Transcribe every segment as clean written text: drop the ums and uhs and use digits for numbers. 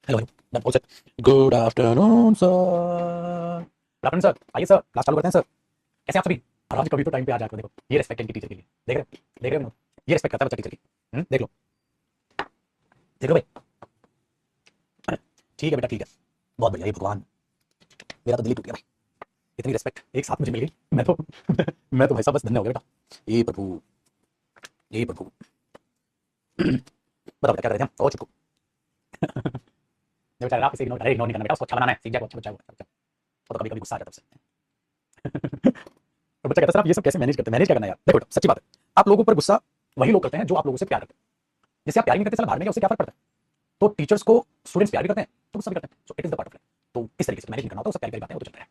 Hello hello done all set. Good afternoon sir. Good afternoon sir. आइए sir, class चालू करते हैं sir. कैसे हैं आप सभी? आराम से, कभी तो टाइम पे आ जाकर देखो, ये रिस्पेक्ट है इनकी टीचर के लिए। देख रहे हो विनोद? ये रिस्पेक्ट करता है बच्चा टीचर की। देख लो, देख लो भाई। ठीक है बेटा, ठीक है, बहुत बढ़िया। ये भगवान, मेरा तो दिल ही टूट गया भाई। इतनी रिस्पेक्ट एक साथ मुझे मिल गई। मैं तो मैं तो भाई साहब बस धन्य हो गया बेटा। ये प्रभु, ये प्रभु। बताओ बेटा क्या कर रहे थे हम? और चुप। नहीं बेटा, आप इसे इग्नोर नहीं करना बेटा, उसको अच्छा बनाना है। सीख जाए, वो अच्छा बच्चा है वो, अच्छा बच्चा। वो तो कभी कभी गुस्सा आ जाता है उससे। तो बच्चा कहता है सर आप ये सब कैसे मैनेज करते हैं? मैनेज क्या करना है यार? देखो बेटा, सच्ची बात है, आप लोगों पर गुस्सा वही लोग करते हैं जो आप लोगों से प्यार करते हैं। जैसे आप प्यार नहीं करते, चल भाड़ में, उससे क्या फर्क पड़ता है? तो टीचर्स को स्टूडेंट्स प्यार भी करते हैं तो गुस्सा भी करते हैं। So it is the part of life. तो इस तरीके से मैनेज नहीं करना होता, वो सब प्यार बातें वो तो चलता है।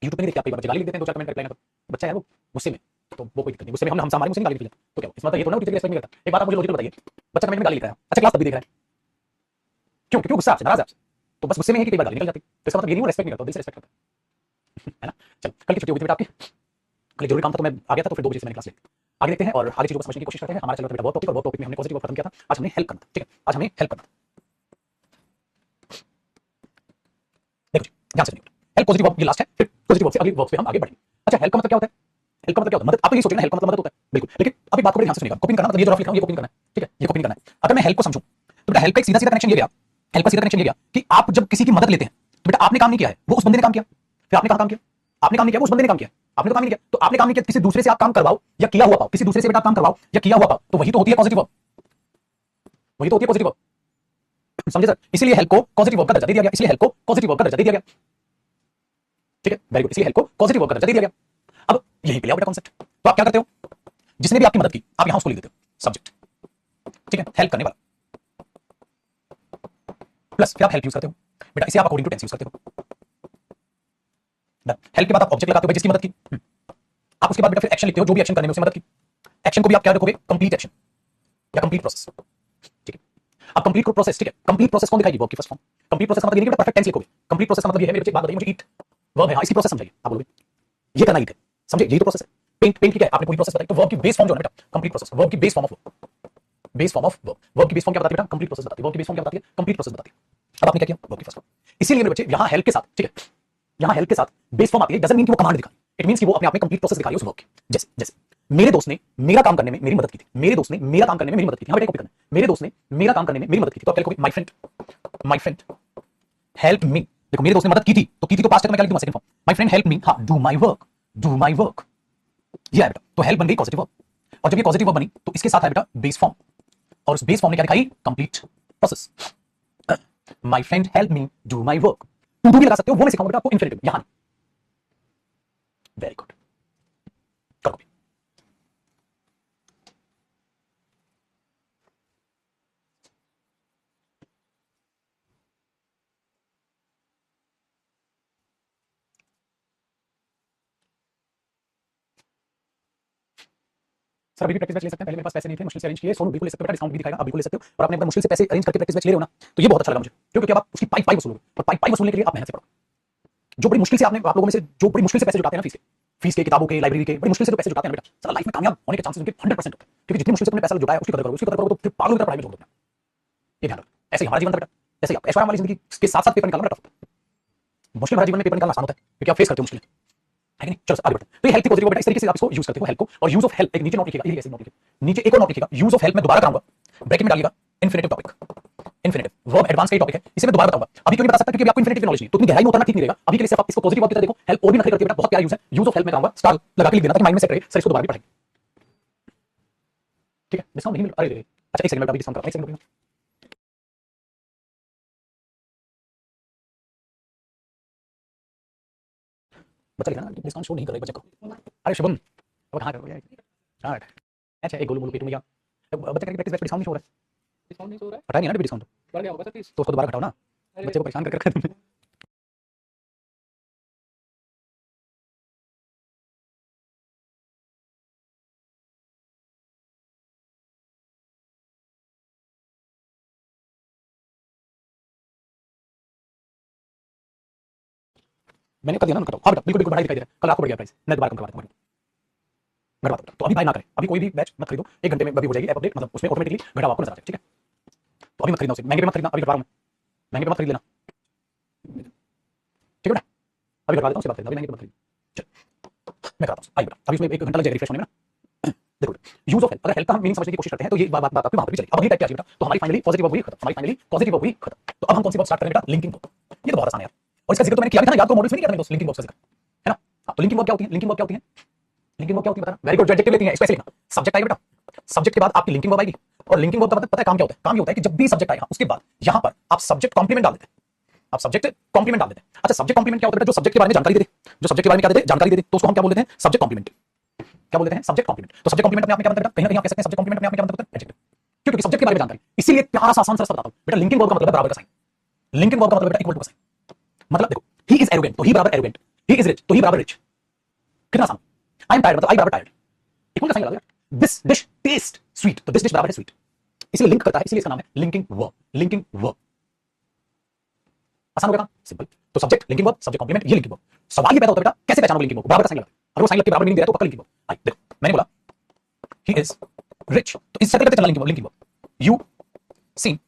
यूट्यूब पे नहीं देखते आप, कई बार बच्चे गाली लिख देते हैं, दो चार कमेंट रिप्लाई ना तो बच्चा है वो गुस्से में, तो वो कोई दिक्कत नहीं। गुस्से में हम हमारे मुंह से नहीं गाली निकली तो क्या हुआ? इस मतलब ये तो ना टीचर की रिस्पेक्ट नहीं करता। एक बात आप मुझे लॉजिकल बताइए, बच्चा कमेंट में गाली लिख रहा है, अच्छा क्लास तब भी देख रहा है, क्यों? क्योंकि गुस्सा आपसे, नाराज है आपसे, तो बस गुस्से में है कि कई बार गाली निकल जाती है। तो इसका मतलब ये नहीं वो रिस्पेक्ट नहीं करता, दिल से रिस्पेक्ट करता है ना? चल, कल की छुट्टी हो गई थी बेटा आपकी, कल जरूरी काम था तो मैं आ गया था, तो फिर 2 बजे से मैंने क्लास ली। आगे देखते हैं और आगे चीजों को समझने की कोशिश करते हैं। हमारा चल रहा था बेटा वर्क टॉपिक, और वर्क टॉपिक में हमने पॉजिटिव वर्ब खत्म किया था। आज हमें हेल्प करना, ठीक है? आज हमें हेल्प करना। देखो जी, ध्यान से सुनिए। हेल्प पॉजिटिव वर्ब ये लास्ट है, फिर पॉजिटिव वर्ब से अगली वर्ब पे हम आगे बढ़ेंगे। अच्छा, हेल्प का मतलब क्या होता है? हेल्प का मतलब क्या होता है? मदद। आप तो ये सोचेंगे ना हेल्प का मतलब मदद होता है, बिल्कुल। लेकिन अभी बात को बड़े ध्यान से सुनिएगा। कॉपी करना मतलब ये जो रफ लिखा हूं ये कॉपी करना है, ठीक है? ये कॉपी करना है। अगर मैं हेल्प को समझूं तो बेटा हेल्प का एक सीधा सीधा कनेक्शन ये गया, हेल्प का सीधा कनेक्शन ये गया कि आप जब किसी की मदद लेते हैं तो बेटा आपने काम नहीं किया है, वो उस बंदे ने काम किया। फिर आपने कहां काम किया? आपने काम नहीं किया, वो उस बंदे ने काम किया। आपने तो काम नहीं किया, तो आपने काम नहीं किया, किसी दूसरे से आप काम करवाओ या किया हुआ पाओ, किसी दूसरे से बेटा आप काम करवाओ या किया हुआ पाओ, तो वही तो होती है पॉजिटिव वर्ब, वही तो होती है पॉजिटिव वर्ब। समझे सर? इसीलिए हेल्प को पॉजिटिव वर्ब का दर्जा दे दिया गया, इसलिए हेल्प को पॉजिटिव वर्ब का दर्जा दे दिया गया, ठीक है? Very good. इसलिए हेल्प को पॉजिटिव वर्ब का दर्जा दे दिया गया। अब यहीं पे ले आओ बेटा कॉन्सेप्ट। तो आप क्या करते हो? जिसने भी आपकी मदद की, आप यहां उसको लिख देते हो सब्जेक्ट, ठीक है? हेल्प करने वाला प्लस फिर आप हेल्प यूज करते हो बेटा, इसे आप अकॉर्डिंग टू टेंस यूज करते हो। हेल्प के बाद आप ऑब्जेक्ट लगाते हो भाई जिसकी मदद की। आप उसके बाद बेटा फिर एक्शन लिखते हो, जो भी एक्शन करने में उसने मदद की। एक्शन को भी आप क्या रखोगे? कंप्लीट एक्शन या कंप्लीट प्रोसेस, ठीक है? अब कंप्लीट प्रोसेस, ठीक है? कंप्लीट प्रोसेस कौन दिखाएगी? वर्ब की फर्स्ट फॉर्म। कंप्लीट प्रोसेस का मतलब ये नहीं कि परफेक्ट टेंस लिखोगे। कंप्लीट प्रोसेस का मतलब ये है, मेरे बच्चे एक बात बताइए मुझे, ईट वर्ब है, हां इसकी प्रोसेस समझाइए। आप बोलोगे ये करना ईट है, समझे? यही तो प्रोसेस है। पेंट, पेंट की क्या है? आपने पूरी प्रोसेस बताई। तो वर्ब की बेस फॉर्म जो है ना बेटा, कंप्लीट प्रोसेस। वर्ब की base form of verb, base form of verb. Verb की बेस फॉर्म क्या बताती है बेटा? कंप्लीट प्रोसेस बताती है। वर्ब की बेस फॉर्म क्या बताती है? कंप्लीट प्रोसेस बताती है। अब आपने क्या किया? वर्ब की फर्स्ट फॉर्म। इसीलिए मेरे बच्चे यहां हेल्प के साथ, ठीक है, यहां हेल्प के साथ बेस फॉर्म आती है, डजंट मीन कि वो कमांड दिखाई, इट मींस कि वो अपने आप में कंप्लीट प्रोसेस दिखा रही है उस वर्क की। जैसे जैसे मेरे दोस्त ने मेरा काम करने में मेरी मदद की थी, मेरे दोस्त ने मेरा काम करने में मेरी मदद की थी। हां बेटा कॉपी करना है। मेरे दोस्त ने मेरा काम करने में मेरी मदद की थी, तो आप क्या लिखोगे? माय फ्रेंड हेल्प मी। देखो मेरे दोस्त ने मदद की थी तो पास्ट है, तो मैं क्या लिख दूंगा? Second form my friend help me. हां, do my work, do my work, ये है बेटा। तो हेल्प बन गई पॉजिटिव वर्ब, और जब ये पॉजिटिव वर्ब बनी तो इसके साथ है बेटा बेस फॉर्म, और उस बेस फॉर्म ने क्या दिखाई? Complete process. My friend help me do my work. To do भी लगा सकते हो, वो मैं सिखाऊंगा बेटा आपको इंफिनिटिव, यहां। वेरी गुड, करो। सर अभी भी प्रैक्टिस बैच ले सकते हैं, पहले मेरे पास पैसे नहीं थे, मुश्किल से अरेंज किए। सोनू बिल्कुल ले सकते हो बेटा, डिस्काउंट भी दिखाएगा, आप बिल्कुल ले सकते हो। और आपने एकदम मुश्किल से पैसे अरेंज करके प्रैक्टिस बैच ले रहे हो ना, तो ये बहुत अच्छा लगा मुझे, क्योंकि अब आप उसकी पाई पाई वसूलोगे, और पाई पाई वसूलने के लिए आप मेहनत से पढ़ो। जो बड़ी मुश्किल से आपने, आप लोगों में से जो बड़ी मुश्किल से पैसे जुटाते हैं ना, फीस के, किताबों के, लाइब्रेरी के, बड़ी मुश्किल से जो पैसे जुटाते हैं ना बेटा, साला लाइफ में कामयाब होने के चांसेस उनके 100% होते हैं। क्योंकि जितनी मुश्किल से तुमने पैसा जुटाया उसकी कदर करोगे, उसकी कदर करोगे तो फिर पागलों की तरह पढ़ाई में झोंक दोगे। ये ध्यान रखो। ऐसे ही हमारा जीवन था बेटा, ऐसे ही आप ऐश्वर्य वाली जिंदगी के साथ साथ पेपर निकालना बेटा टफ। मुश्किल भरा जीवन में पेपर निकालना आसान होता है क्योंकि आप फेस करते हो मुश्किल है कि नहीं? चलो आगे बढ़ते हैं। तो ये हेल्प की पॉजिटिव बेटा, इस तरीके से आप इसको यूज करते हो हेल्प को। और यूज ऑफ हेल्प एक नीचे नोट लिखिएगा, ये ऐसे नोट लिखिएगा, नीचे एक और नोट लिखिएगा, यूज ऑफ हेल्प मैं दोबारा कराऊंगा, ब्रैकेट में डालिएगा infinitive topic. Infinitive verb advance का टॉपिक है, इसे मैं दोबारा बताऊंगा। अभी क्यों नहीं बता सकता? क्योंकि आपको इन्फिनिटिव की नॉलेज नहीं है, तो इतनी गहराई में उतरना ठीक नहीं रहेगा। अभी के लिए सिर्फ आप इसको पॉजिटिव वर्ब की तरह देखो। हेल्प और भी नखरे करती है बेटा, बहुत प्यारा यूज है। यूज ऑफ हेल्प में कराऊंगा, स्टार लगा के लिख देना ताकि माइंड में सेट रहे। सर इसको दोबारा भी पढ़ेंगे, ठीक है? डिस्काउंट नहीं मिल, अरे अच्छा एक सेकंड में अभी डिस्काउंट करा, एक सेकंड। बच्चा लिखा ना, डिस्काउंट शो नहीं कर रहा है बच्चे को। अरे शुभम, अब कहां करोगे यार? अच्छा एक गोलू मोलू पेटू में क्या बच्चा करके प्रैक्टिस बैच डिस्काउंट नहीं हो रहा है। डिस्काउंट नहीं हो रहा है। हटाया नहीं ना डिस्काउंट, बढ़ गया होगा सर प्लीज। तो उसको दोबारा घटाओ ना, अरे बच्चे को परेशान कर रखा है तुमने। मैंने कर दिया ना, कटाओ। हाँ बेटा बिल्कुल बिल्कुल, बढ़ाई दिखाई दे रहा है, कल आपको बढ़ गया प्राइस, मैं दोबारा कम करवा दूंगा, घटवा दूंगा। तो अभी बाय ना करें, अभी कोई भी बैच मत खरीदो, 1 घंटे में अभी हो जाएगी ऐप अपडेट, मतलब उसमें ऑटोमेटिकली घटाओ आपको नजर आ जाए, ठीक है? तो अभी मत खरीदना उसे, महंगे में मत खरीदना, अभी घटवा रहा हूं महंगे पे मत खरीद लेना, ठीक है बेटा। अभी करवा देता हूँ, उसके बाद खरीदना, अभी महंगे पे मत खरीद। चल मैं कराता हूँ, आइए बेटा, अभी उसमें 1 घंटा लग जाएगा रिफ्रेश होने में ना। देखो यूज ऑफ हेल्थ, अगर हेल्थ का हम मीनिंग समझने की कोशिश करते हैं तो ये बात आपकी वहां पर भी चलेगी। अब अगली टाइप क्या है बेटा, तो हमारी फाइनली पॉजिटिव वर्ब हुई खत्म, हमारी फाइनली पॉजिटिव वर्ब हुई खत्म। तो अब हम कौन सी वर्ब स्टार्ट करें बेटा, लिंकिंग वर्ब। ये तो बहुत आसान है यार, और इसका जिक्र तो मैंने किया भी था ना, याद को मॉड्यूल्स में नहीं किया था मैंने दोस्त, लिंकिंग वर्ब का जिक्र, है ना। हाँ, तो लिंकिंग वर्ब क्या होती है, लिंकिंग वर्ब क्या होती है, लिंकिंग वर्ब क्या होती है, बता। वेरी गुड, जो एडजेक्टिव लेती है इसको ऐसे लिखना, सब्जेक्ट आएगा बेटा, सब्जेक्ट के बाद आपकी लिंकिंग वर्ब आएगी। और लिंकिंग वर्ब का मतलब पता है काम क्या होता है, काम ये होता है कि जब भी सब्जेक्ट आएगा उसके बाद यहां पर आप सब्जेक्ट कॉम्प्लीमेंट डाल देते हैं, आप सब्जेक्ट कॉम्प्लीमेंट डाल देते हैं। अच्छा, सब्जेक्ट कॉम्प्लीमेंट क्या होता है बेटा, जो सब्जेक्ट के बारे में जानकारी दे दे, जो सब्जेक्ट के बारे में क्या दे दे, जानकारी दे दे, तो उसको हम क्या बोल देते हैं, सब्जेक्ट कॉम्प्लीमेंट। क्या बोल देते हैं, सब्जेक्ट कॉम्प्लीमेंट। तो सब्जेक्ट कॉम्प्लीमेंट में आपने क्या मतलब बेटा, कहीं ना कहीं आप कह सकते हैं सब्जेक्ट कॉम्प्लीमेंट में आपने क्या मतलब होता है, एडजेक्टिव। क्यों, क्योंकि सब्जेक्ट के बारे में जानकारी। इसीलिए प्यारा सा आसान सा बताता हूं बेटा, लिंकिंग वर्ब का मतलब है बराबर का साइन। लिंकिंग वर्ब का मतलब बेटा इक्वल टू का साइन। मतलब देखो, ही इज एरोगेंट तो ही बराबर एरोगेंट, ही इज रिच तो ही बराबर रिच। कितना आसान। आई एम टायर्ड मतलब आई बराबर टायर्ड, इक्वल का साइन लगा देगा। दिस डिश टेस्ट स्वीट तो दिस डिश बराबर है स्वीट, इसलिए लिंक करता है, इसलिए इसका नाम है लिंकिंग वर्ब। लिंकिंग वर्ब आसान हो गया, सिंपल। तो subject linking verb, subject complement, ये लिंकिंग वर्ब। सवाल ये पैदा होता है बेटा, कैसे पहचानोगे लिंकिंग वर्ब, बराबर का साइन लगा। अगर वो साइन लग के बराबर मीनिंग दे रहा है तो पक्का लिंकिंग वर्ब। आई देखो, मैंने बोला ही इज रिच तो इस सर्कल करते चलना linking verb, linking verb. You seem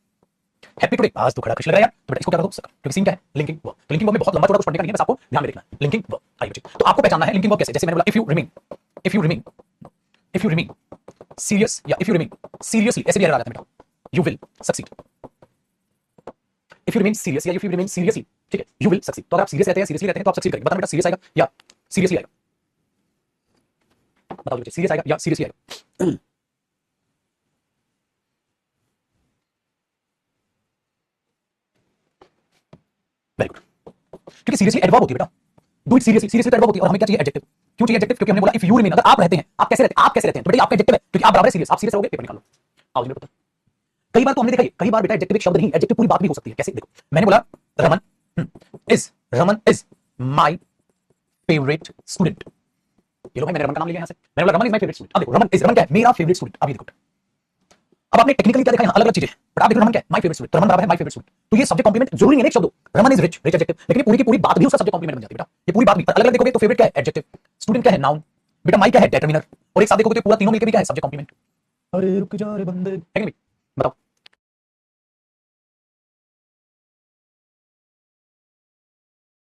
happy today, आज तो खड़ा खुश लग रहा है यार, तो बेटा इसको क्या कर दो सर्कल, क्योंकि सीन क्या है, लिंकिंग वर्ब। तो लिंकिंग वर्ब में बहुत लंबा चौड़ा कुछ पढ़ने का नहीं है, बस आपको ध्यान में रखना है लिंकिंग वर्ब। आई बच्चे, तो आपको पहचानना है लिंकिंग वर्ब कैसे, जैसे मैंने बोला if you remain, if you remain, if you remain serious या इफ यू रिमेन सीरियसली, ऐसे भी एरर आ जाता है बेटा, you will succeed. If you remain serious या इफ यू रिमेन सीरियसली, ठीक है, यू विल सक्सीड। तो अगर आप सीरियस रहते हैं, सीरियसली रहते हैं तो आप सक्सीड करेंगे। बताना बेटा, सीरियस आएगा या सीरियसली आएगा, बताओ बेटा, सीरियस आएगा या सीरियसली आएगा। वेरी गुड, क्योंकि सीरियसली एडवर्ब होती है बेटा, डू इट सीरियसली, सीरियसली तो एडवर्ब होती है, और हमें क्या चाहिए, एडजेक्टिव। क्यों चाहिए एडजेक्टिव, क्योंकि हमने बोला इफ यू रिमेन, अगर आप रहते हैं, आप कैसे रहते हैं, आप कैसे रहते हैं, तो बेटा आपका एडजेक्टिव है, क्योंकि आप बराबर सीरियस, आप सीरियस रहोगे पेपर निकालो। आओ जी बेटा, कई बार तो हमने देखा है, कई बार बेटा एडजेक्टिव एक शब्द नहीं, एडजेक्टिव पूरी बात भी हो सकती है। कैसे, देखो मैंने बोला Raman is my favourite student. ये लो भाई, मैंने रमन का नाम लिया यहां से, मैंने बोला Raman is my favourite student. अब देखो रमन क्या है, मेरा फेवरेट स्टूडेंट। अब ये देखो, अब आपने टेक्निकली क्या देखा, यहां अलग अलग चीजें, बट आप देखो रमन क्या है, माय फेवरेट स्टूडेंट, रमन बराबर है माय फेवरेट स्टूडेंट। तो ये सब्जेक्ट कॉम्प्लीमेंट जरूरी नहीं है एक शब्द, Raman is rich, rich adjective, लेकिन ये पूरी की पूरी बात भी उसका सब्जेक्ट कॉम्प्लीमेंट बन जाती है बेटा, ये पूरी बात भी। अलग अलग देखोगे तो फेवरेट क्या है, एडजेक्टिव, स्टूडेंट क्या है, नाउन, बेटा माय क्या है, डिटरमिनर, और एक साथ देखोगे तो पूरा तीनों मिलकर भी क्या है, सब्जेक्ट कॉम्प्लीमेंट। अरे रुक जा रे बंदे, है कि नहीं, बताओ।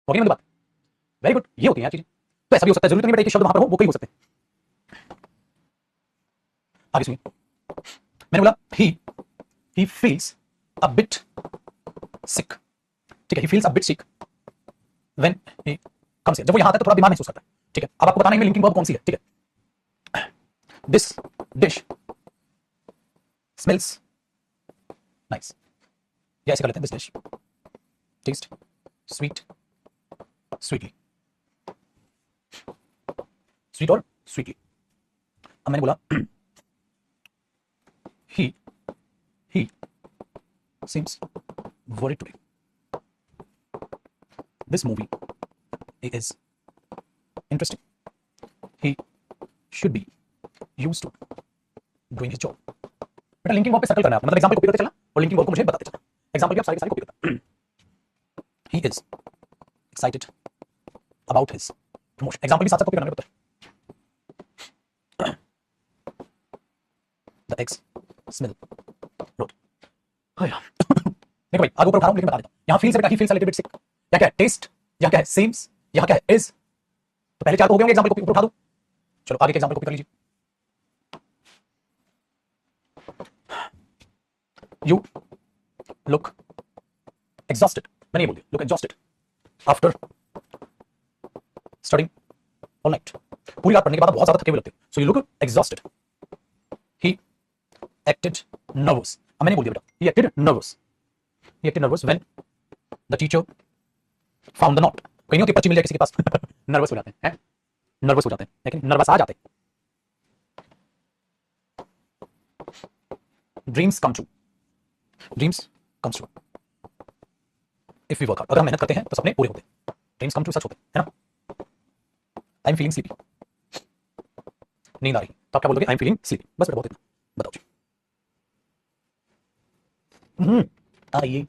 हो गई ना बात, वेरी गुड, ये होती है यार चीजें। तो ऐसा भी हो सकता है, जरूरत नहीं बेटा कि शब्द वहां पर हो, वो कई हो सकते हैं। आगे सुनिए, मैंने बोला ही फील्स अ बिट सिक, ठीक है, ही feels a bit sick when he comes here, जब वो यहां आता है तो थोड़ा बीमार महसूस करता है, ठीक है। अब आपको बताना है लिंकिंग वर्ब कौन सी है, ठीक है। दिस डिश स्मेल्स नाइस, या ऐसे कर लेते हैं, this dish taste sweet sweetly, sweet और स्वीटली। अब मैंने बोला ही he seems worried today, this movie is interesting, he should be used to doing his job. बेटा लिंकिंग वर्ब पे सर्कल करना है आपने, मतलब एग्जांपल कॉपी करते चलना और लिंकिंग वर्ब को मुझे बताते चलना। एग्जांपल भी आप सारे के सारे कॉपी करना। He is excited about his promotion, example भी साथ साथ कॉपी करना होता है। द एग्स स्मेल रोड, देखो भाई आगे ऊपर उठा रहा हूं लेकिन बता देता हूं, यहां फील से बेटा he feels a little bit sick, क्या क्या है, टेस्ट, यहां क्या है, सेम्स, यहां क्या है, इज। तो पहले चार तो हो गए होंगे, एग्जांपल कॉपी ऊपर उठा दूं, चलो आगे के एग्जांपल कॉपी कर लीजिए। यू लुक एग्जॉस्टेड, मैंने ये बोल दिया, look exhausted after studying all night, पूरी रात पढ़ने के बाद आप बहुत ज्यादा थके हुए लगते हो, so you look exhausted. He acted nervous, अब मैंने बोल दिया बेटा, he acted nervous, he acted nervous when the teacher found the note, कहीं नहीं होती पर्ची मिल जाए किसी के पास नर्वस हो जाते हैं, नर्वस हो जाते हैं, लेकिन नर्वस आ जाते हैं। Dreams come true, dreams comes true if we work hard, अगर हम मेहनत करते हैं तो सपने पूरे होते हैं, ड्रीम्स कम ट्रू सच होते हैं, है ना। आई एम फीलिंग स्लीपी, नींद आ रही, तो आप क्या बोलोगे, आई एम फीलिंग स्लीपी, बस बेटा बहुत इतना, बताओ जी। आइए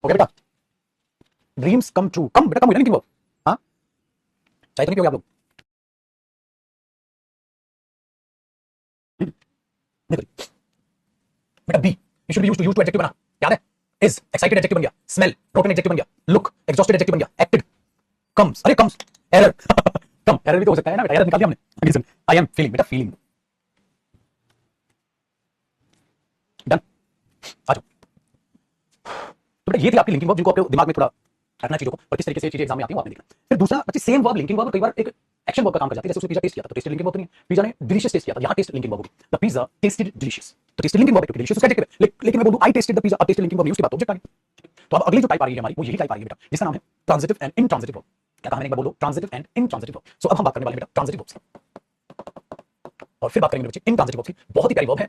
हो गया बेटा? ड्रीम्स कम ट्रू, कम बेटा, कम हुई ना लिंकिंग वर्ब। हाँ, चाहे तो नहीं पियोगे आप लोग? देखो बेटा, be you should be used to adjective बना, याद है? इज एक्साइटेड एडजेक्टिव बन गया, स्मेल प्रोटीन एडजेक्टिव बन गया, लुक एग्जॉस्टेड एडजेक्टिव बन गया, एक्टेड कम्स, अरे कम्स एरर कम एरर भी तो हो सकता है ना बेटा, एरर निकाल दिया हमने। रीजन आई एम फीलिंग, बेटा फीलिंग डन। आ जाओ। तो बेटा ये थी आपकी लिंकिंग वर्ब, जिनको आपके दिमाग में थोड़ा रखना चीजों को, और किस तरीके से चीजें एग्जाम में आती हैं वो आपने देखना। फिर दूसरा बच्चे, सेम वर्ब लिंकिंग वर्ब कई बार एक एक्शन वर्ब का काम कर जाती है। जैसे उसने पिज्जा टेस्ट किया था तो टेस्टेड लिंकिंग वर्ब तो नहीं है, पिज्जा ने डिलीशियस टेस्ट किया था, यहां टेस्ट लिंकिंग वर्ब होगी, द पिज्जा टेस्टेड डिलीशियस, तो टेस्टेड लिंकिंग वर्ब है क्योंकि डिलीशियस उसका एडजेक्टिव है। लेकिन मैं बोलूं आई टेस्टेड द पिज्जा, अब टेस्टेड लिंकिंग वर्ब नहीं, उसके बाद ऑब्जेक्ट आ गया। तो अब अगली जो टाइप आ रही है हमारी, वो यही टाइप आ रही है बेटा, जिसका नाम है ट्रांजिटिव एंड इनट्रांजिटिव वर्ब। क्या कहा मैंने, एक बार बोलो, ट्रांजिटिव एंड इनट्रांजिटिव वर्ब। सो अब हम बात करने वाले बेटा ट्रांजिटिव वर्ब्स की, और फिर बात करेंगे बच्चे इनट्रांजिटिव वर्ब्स की। बहुत ही प्यारी वर्ब है,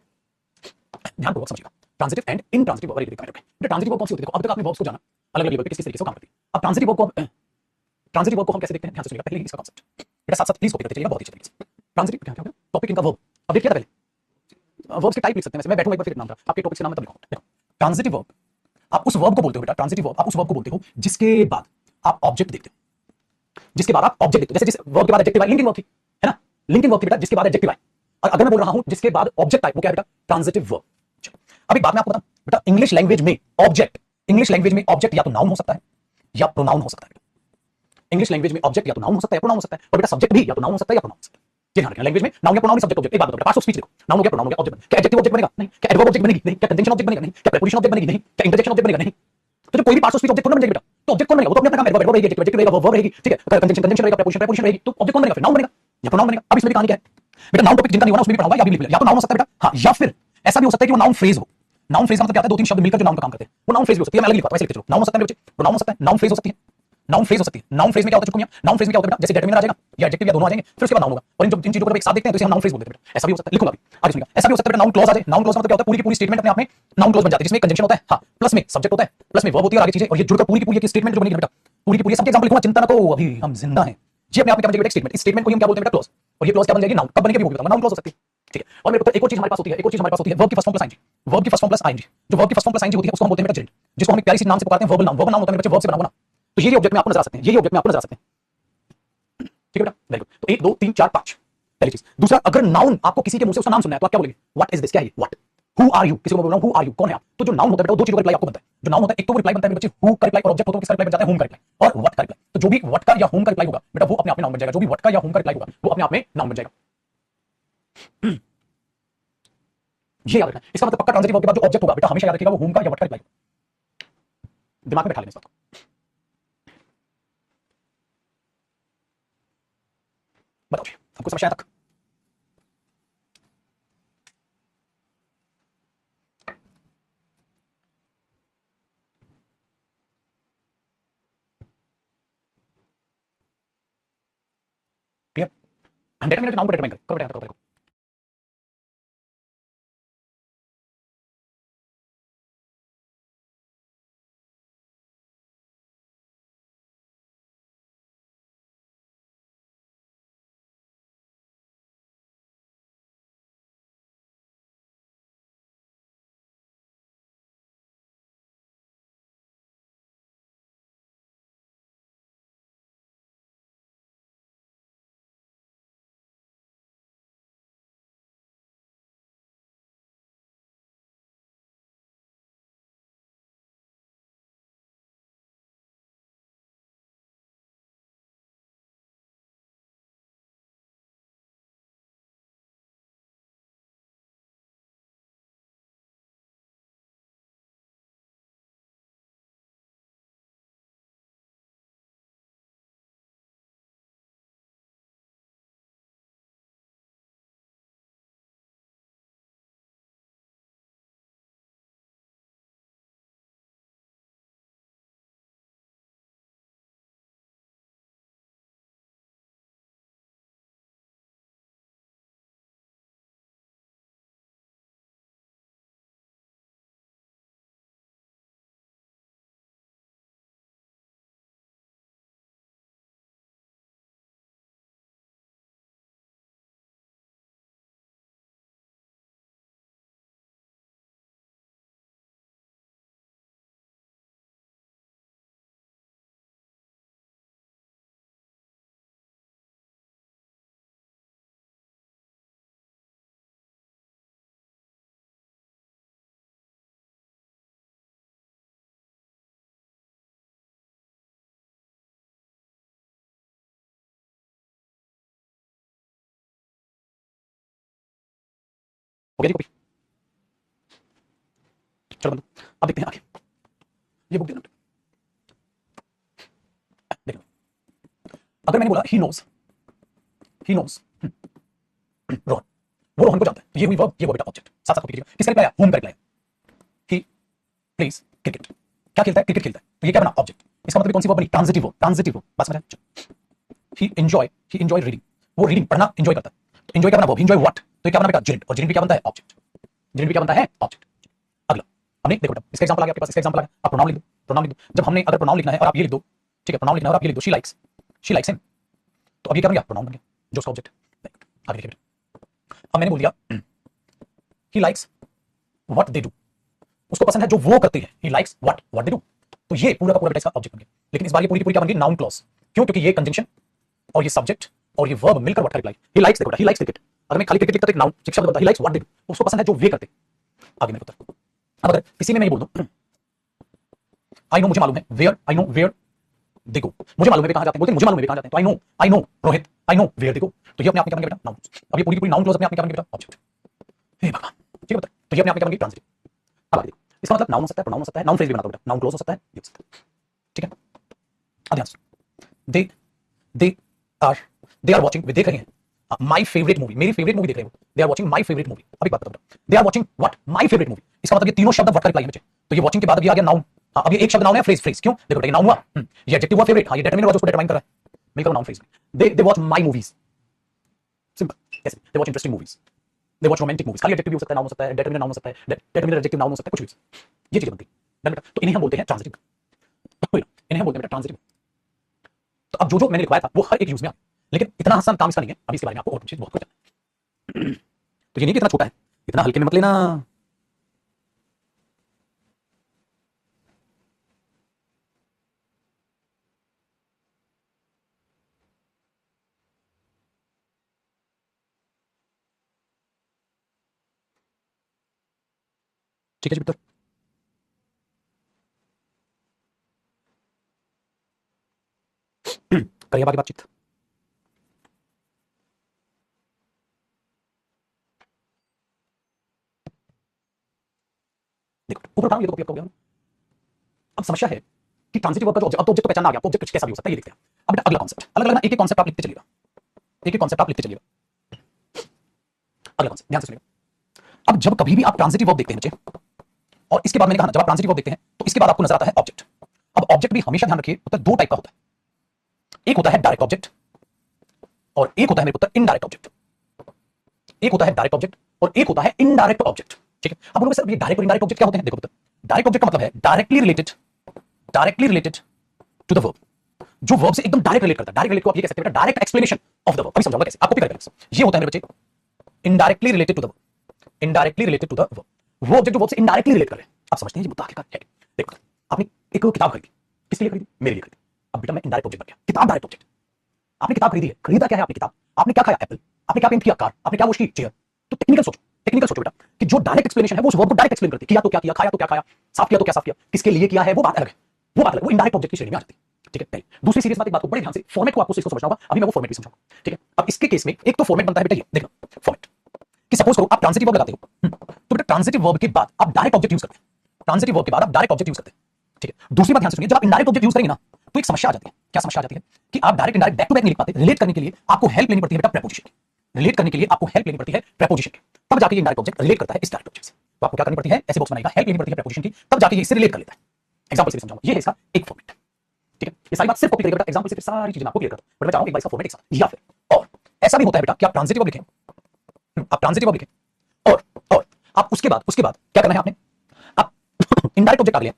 ध्यानपूर्वक समझिएगा। ट्रांजिटिव एंड इनट्रांजिटिव वर्ब, बेटा ट्रांजिटिव वर्ब कौन सी होती है? देखो अब तक आपने वर्ब्स को जाना अलग अलग लेवल पे किस तरीके से काम करती है। अब ट्रांजिटिव वर्ब को हम कैसे देखते हैं, ध्यान से सुनिएगा, पहले ही इसका कांसेप्ट बेटा साथ साथ प्लीज कॉपी करते चलिएगा बहुत अच्छे तरीके से। ट्रांजिटिव क्या क्या होता है? टॉपिक इनका वर्ब अपडेट किया था पहले, वर्ब्स के टाइप लिख सकते हैं। वैसे मैं बैठूंगा एक बार फिर नाम था आपके टॉपिक से, नाम मैं तब लिखूंगा। देखो ट्रांजिटिव वर्ब, आप उस वर्ब को बोलते हो बेटा, ट्रांजिटिव वर्ब आप उस वर्ब को बोलते हो जिसके बाद आप ऑब्जेक्ट देखते हो, जिसके बाद आप ऑब्जेक्ट देखते हो। जैसे जिस वर्ब के बाद एडजेक्टिव आई, लिंकिंग वर्ब थी, है ना? लिंकिंग वर्ब थी बेटा जिसके बाद एडजेक्टिव आई, और अगर मैं बोल रहा हूं जिसके बाद ऑब्जेक्ट आई, वो क्या है बेटा? Transitive verb. अब एक बात मैं आपको बताऊं बेटा, इंग्लिश लैंग्वेज में ऑब्जेक्ट, इंग्लिश लैंग्वेज में ऑब्जेक्ट या तो नाउन हो सकता है या प्रोनाउन हो सकता है। इंग्लिश लैंग्वेज में ऑब्जेक्ट या तो नाउन हो सकता है, प्रोनाउन हो सकता है, और बेटा सब्जेक्ट भी या तो नाउन हो सकता है या प्रोनाउन हो सकता है। जी हाँ, लैंग्वेज में नाउन या प्रोनाउन, सब्जेक्ट ऑब्जेक्ट। एक बात बताओ, पार्ट्स ऑफ स्पीच देखो, नाउन हो गया, प्रोनाउन हो गया, ऑब्जेक्ट। क्या एडजेक्टिव ऑब्जेक्ट बनेगा? नहीं। क्या एडवर्ब ऑब्जेक्ट बनेगी? नहीं। क्या कंजंक्शन ऑब्जेक्ट बनेगा? नहीं। क्या प्रीपोजिशन ऑब्जेक्ट बनेगी? नहीं। क्या इंटरजेक्शन ऑब्जेक्ट बनेगा? नहीं। तो जो कोई भी पार्ट्स ऑफ स्पीच ऑब्जेक्ट कौन बन जाएगा बेटा? तो ऑब्जेक्ट कौन बनेगा? वो तो अपने अपना काम, एडवर्ब रहेगी, एडजेक्टिव रहेगा, वर्ब रहेगी, ठीक है, कंजंक्शन कंजंक्शन रहेगा, प्रीपोजिशन प्रीपोजिशन रहेगी, तो ऑब्जेक्ट कौन बनेगा? फिर नाउन बनेगा या प्रोनाउन बनेगा। अब इसमें भी कहानी क्या है बेटा, नाउन टॉपिक जिनका नहीं होना उसमें भी पढ़ाऊंगा, या भी लिख, या तो नाउन हो सकता है बेटा, हाँ, या फिर ऐसा भी हो सकता है कि वो नाउन फ्रेज हो। नाउन फ्रेज का मतलब क्या होता है? दो तीन शब्द मिलकर जो नाउन का काम करते हैं, वो नाउन फ्रेज भी हो सकती है। मैं अलग लिखता हूं, वैसे लिखते चलो, नाउन हो सकता है बच्चे, प्रोनाउन हो सकता है, नाउन फ्रेज हो सकती है, नाउन फ्रेज हो सकती है। नाउन फ्रेज में क्या होता है चुप मियां, नाउन फ्रेज में क्या होता है बेटा? जैसे डेटरमिनर आ जाएगा या एडजेक्टिव या दोनों आ जाएंगे, फिर उसके बाद नाउन होगा, और इन चीजों को जब एक साथ देखते हैं तो इसे हम नाउन फ्रेज बोलते हैं बेटा। ऐसा भी हो सकता है, लिखूंगा अभी आगे सुनिएगा। ऐसा भी हो सकता है बेटा नाउन क्लॉज आ जाए। नाउन क्लॉज मतलब क्या होता है? पूरी की पूरी स्टेटमेंट अपने आप में नाउन क्लॉज बन जाती है, जिसमें कंजंक्शन होता है, हाँ, प्लस में सब्जेक्ट होता है, प्लस में वर्ब होती है और आगे चीजें, और ये जुड़कर पूरी की पूरी एक स्टेटमेंट जो बनेगी बेटा, पूरी की पूरी। सबके एग्जांपल लिखूंगा, चिंता ना करो, अभी हम जिंदा हैं। ये अपने आप में क्या बन जाएगा बेटा? स्टेटमेंट। इस स्टेटमेंट को हम क्या बोलते हैं बेटा? क्लॉज। और ये क्लॉज क्या बन जाएगी? नाउन। कब बनेगी वो भी बताऊंगा, नाउन क्लॉज हो सकती है, ठीक है। और मेरे को एक और चीज हमारे पास होती है, एक और चीज हमारे पास होती है, वर्ब की first form plus ING. Verb की फर्स्ट फॉर्म प्लस आईएनजी, जो वर्ब की फर्स्ट फॉर्म प्लस आईएनजी होती है उसको हम बोलते हैं बेटा जेरेंड, जिसको हम एक प्यारी सी नाम से पुकारते हैं, वर्बल नाउन। वर्बल नाउन होता है मेरे बच्चे वर्ब से बना हुआ ना, तो ये ऑब्जेक्ट में आपको नजर आ सकते हैं, ये ऑब्जेक्ट में आपको नजर आ सकते हैं, ठीक है बेटा, वेरी गुड। तो 1 2 3 4 5 पहली चीज। दूसरा, अगर नाउन आपको किसी के मुंह से उसका नाम सुनना है तो आप क्या बोलेंगे? व्हाट इज दिस, क्या है ये, व्हाट, हु आर यू, किसी को बोल रहा हूं हु आर यू, कौन है आप, तो जो नाउन होता है बेटा वो दो चीजों का रिप्लाई आपको बनता है। जो नाउन होता है एक तो वो रिप्लाई बनता है मेरे बच्चे हु का रिप्लाई, और ऑब्जेक्ट होता है किसका रिप्लाई बन जाता है? हुम का रिप्लाई और व्हाट का रिप्लाई। तो जो भी व्हाट का या हुम का रिप्लाई होगा बेटा वो अपने आप में नाउन बन जाएगा, जो भी व्हाट का या हुम का रिप्लाई होगा वो अपने आप में नाउन बन जाएगा। ये याद रखना, इसका मतलब पक्का ट्रांजिटिव वर्ब के बाद जो ऑब्जेक्ट होगा बेटा हमेशा याद रखिएगा वो हुम का या व्हाट का रिप्लाई, दिमाग में बैठा लेना इस बात को। बताओ जी, हमको समझ आया तक? क्लियर? हम डेटरमाइन नाउन को डेटरमाइन करें, करो बेटा, करो। हो गया जी कॉपी। चलो बंदो अब देखते हैं आगे, ये बुक देना देखो। अगर मैंने बोला ही नोज रोहन, वो रोहन को जानता है, ये हुई वर्ब, ये वो बेटा ऑब्जेक्ट, साथ साथ कॉपी कीजिएगा। किसका रिप्लाई आया, होम का रिप्लाई। ही प्लेज क्रिकेट, क्या खेलता है, क्रिकेट खेलता है, तो ये क्या बना ऑब्जेक्ट। इसका मतलब कौन सी वर्ब बनी, ट्रांजिटिव वर्ब, ट्रांजिटिव वर्ब, बस समझ आया। ही एंजॉय रीडिंग, वो रीडिंग पढ़ना एंजॉय करता है, तो एंजॉय क्या बना वर्ब, एंजॉय व्हाट, तो ये क्या बना बेटा जिरेंट, और जिरेंट भी क्या बनता है ऑब्जेक्ट, जिरेंट भी क्या बनता है ऑब्जेक्ट। अगला हमने देखो बेटा इसका एग्जांपल आ गया आपके पास, इसका एग्जांपल आ गया, आप प्रोनाउन लिख दो, प्रोनाउन लिख दो। जब हमने अगर प्रोनाउन लिखना है और आप ये लिख दो, ठीक है, प्रोनाउन लिखना है और आप ये लिख दो, शी लाइक्स हिम, तो अब ये क्या बन गया प्रोनाउन बन गया जो उसका ऑब्जेक्ट है। आगे देखिए बेटा, अब मैंने बोल दिया he likes what they do, उसको पसंद है जो वो करते हैं, he likes what they do, तो ये पूरा का पूरा बेटा इसका ऑब्जेक्ट बन गया। लेकिन इस बार ये पूरी की पूरी क्या बन गई, नाउन क्लॉज, क्यों, क्योंकि ये कंजंक्शन और ये सब्जेक्ट और ये वर्ब मिलकर व्हाट का रिप्लाई, ही लाइक्स, देखो ही लाइक्स क्रिकेट, अगर मैं खाली क्रिकेट लिखता तो एक नाउन एक शब्द बनता, he likes what they do, उसको पसंद है जो वे करते। आगे मेरे उत्तर, अब अगर किसी में मैं ये बोल दूं आई नो, मुझे मालूम है, where I know where they go, मुझे मालूम है वे कहां जाते हैं, बोलते हैं मुझे मालूम है वे कहां जाते हैं, तो I know Rohit I know where they go, तो ये अपने आप में क्या बन गया बेटा नाउन। अब ये पूरी पूरी नाउन क्लॉज अपने आप में क्या बन गया बेटा ऑब्जेक्ट। हे भगवान, ठीक है बेटा, तो ये अपने आप में क्या बन गई ट्रांजिटिव। अब आगे देखो, इसका मतलब नाउन हो सकता है, प्रोनाउन हो सकता है, नाउन फ्रेज भी बना दो बेटा, नाउन क्लॉज हो सकता है, ये हो सकता है, ठीक है। अब ध्यान से, दे दे दे आर वाचिंग, वे देख रहे हैं माय फेवरेट मूवी, मेरी फेवरेट मूवी देख रहे हो, they are watching my favourite movie. अब एक बात बताओ बेटा, they are watching what my favourite movie, इसका मतलब ये तीनों शब्द व्हाट का रिप्लाई है बच्चे, तो ये वाचिंग के बाद अब ये आ गया नाउन। अब ये एक शब्द नाउन है, फ्रेज फ्रेज क्यों, देखो बेटा ये नाउन हुआ, ये एडजेक्टिव हुआ फेवरेट, ये डिटरमिनर हुआ जो उसको डिटरमाइन कर रहा है, मिलकर noun phrase. They watch my movies, simple कैसे, दे वाच इंटरेस्टिंग मूवीज, दे वाच रोमांटिक मूवीज, खाली एडजेक्टिव हो सकता है, नाउन हो सकता है, डिटरमिनर नाउन हो सकता है, डिटरमिनर एडजेक्टिव नाउन हो सकता है, कुछ भी, ये चीज बनती है डन बेटा, तो इन्हें हम बोलते हैं ट्रांजिटिव, इन्हें हम बोलते हैं बेटा ट्रांजिटिव। तो अब जो मैंने लिखवाया था वो हर एक यूज में आ, लेकिन इतना आसान काम इसका नहीं है, अभी इसके बारे में आपको और चीज बहुत कुछ जानना है। तो ये नहीं कि इतना छोटा है, इतना हल्के में मत लेना। ठीक है जी मित्र, करिए आगे बातचीत। देखो ऊपर उठाओ, ये तो कॉपी आपका हो गया। अब समस्या है कि ट्रांजिटिव वर्ब का जो ऑब्जेक्ट, अब तो ऑब्जेक्ट तो पहचानना आ गया, ऑब्जेक्ट कुछ कैसा भी हो सकता है, ये देखते हैं। अब बेटा अगला कॉन्सेप्ट, अलग अलग एक एक कॉन्सेप्ट आप लिखते चलिएगा, एक एक कॉन्सेप्ट आप लिखते चलिएगा। अगला कॉन्सेप्ट ध्यान से सुनिएगा। अब जब कभी भी आप ट्रांजिटिव वर्ब देखते हैं बच्चे, और इसके बाद मैंने कहा ना जब आप ट्रांजिटिव वर्ब देखते हैं तो इसके बाद आपको नजर आता है ऑब्जेक्ट। अब ऑब्जेक्ट भी हमेशा ध्यान रखिए होता है दो टाइप का होता है, एक होता है डायरेक्ट ऑब्जेक्ट और एक होता है मेरे पुत्र इनडायरेक्ट ऑब्जेक्ट। एक होता है डायरेक्ट ऑब्जेक्ट और एक होता है इनडायरेक्ट ऑब्जेक्ट, ठीक है। अब बोलोगे सर ये डायरेक्ट और इनडायरेक्ट ऑब्जेक्ट क्या होते हैं, देखो पुत्र, डायरेक्ट ऑब्जेक्ट का मतलब है directly related to the verb, जो वर्ब से एकदम डायरेक्ट रिलेट करता है। डायरेक्ट रिलेट को आप ये कह सकते हैं direct explanation of the verb, अभी समझाऊंगा कैसे, आपको भी करेक्ट। ये होता है मेरे बच्चे indirectly related to the verb, indirectly related to the verb, वो ऑब्जेक्ट जो वर्ब से इनडायरेक्टली रिलेट कर रहे हैं। आप समझते हैं ये मुद्दा आखिरकार है। देखो आपने एक किताब खरीदी, किसके लिए खरीदी, मेरे लिए खरीदी। अब बेटा मैं इनडायरेक्ट ऑब्जेक्ट बन गया, किताब डायरेक्ट ऑब्जेक्ट। आपने किताब खरीदी है, खरीदा क्या है आपने किताब, आपने क्या खाया एप्पल, आपने क्या पेंट किया कार, आपने क्या वॉश की चेयर। तो टेक्निकल सोचो बेटा कि जो डायरेक्ट एक्सप्लेनेशन है वो उस वर्ब को डायरेक्ट एक्सप्लेन करती है, किया तो क्या किया, खाया तो क्या खाया, साफ किया तो क्या साफ किया, किसके लिए किया है वो बात अलग है, वो बात अलग, वो इनडायरेक्ट ऑब्जेक्ट की श्रेणी में आ जाती है, ठीक है। पहले दूसरी सीरियस बात, एक बात को बड़े ध्यान से, फॉर्मेट को आपको इसको समझना होगा, अभी मैं वो फॉर्मेट भी समझाऊंगा, ठीक है। अब इसके केस में एक तो फॉर्मेट बनता है बेटा, ये देखना फॉर्मेट कि सपोज करो आप ट्रांजिटिव वर्ब लगाते हो, तो बेटा ट्रांजिटिव वर्ब के बाद आप डायरेक्ट ऑब्जेक्ट यूज करते हैं, ट्रांजिटिव वर्ब के बाद आप डायरेक्ट ऑब्जेक्ट यूज करते हैं, ठीक है। दूसरी बात ध्यान से सुनिए, जब आप इनडायरेक्ट ऑब्जेक्ट यूज करेंगे ना तो एक समस्या आ जाती है। क्या समस्या आ जाती है कि आप direct indirect back to back नहीं लिख पाते, रिलेट करने के लिए आपको हेल्प लेनी पड़ती है बेटा प्रेपोजिशन की, रिलेट करने के लिए आपको हेल्प लेनी पड़ती है प्रेपोजिशन की, तब जाके ये इनडायरेक्ट ऑब्जेक्ट रिलेट करता है इस डायरेक्ट ऑब्जेक्ट से। तो आपको क्या करनी पड़ती है, ऐसे बॉक्स बनाएगा, हेल्प लेनी पड़ती है प्रेपोजिशन की, तब जाके ये इससे रिलेट कर लेता है। एग्जांपल से समझाऊंगा, ये है इसका एक फॉर्मेट, ठीक है। ये सारी बात सिर्फ कॉपी करेगा बेटा, एग्जांपल से फिर सारी चीजें आपको क्लियर करता हूं, बट मैं चाहूंगा एक बार इसका फॉर्मेट एक साथ, या फिर और ऐसा भी होता है बेटा कि आप ट्रांजिटिव वर्ब लिखें, आप ट्रांजिटिव वर्ब लिखें और आप उसके बाद क्या करना है आपने, आप इनडायरेक्ट ऑब्जेक्ट आ लिया,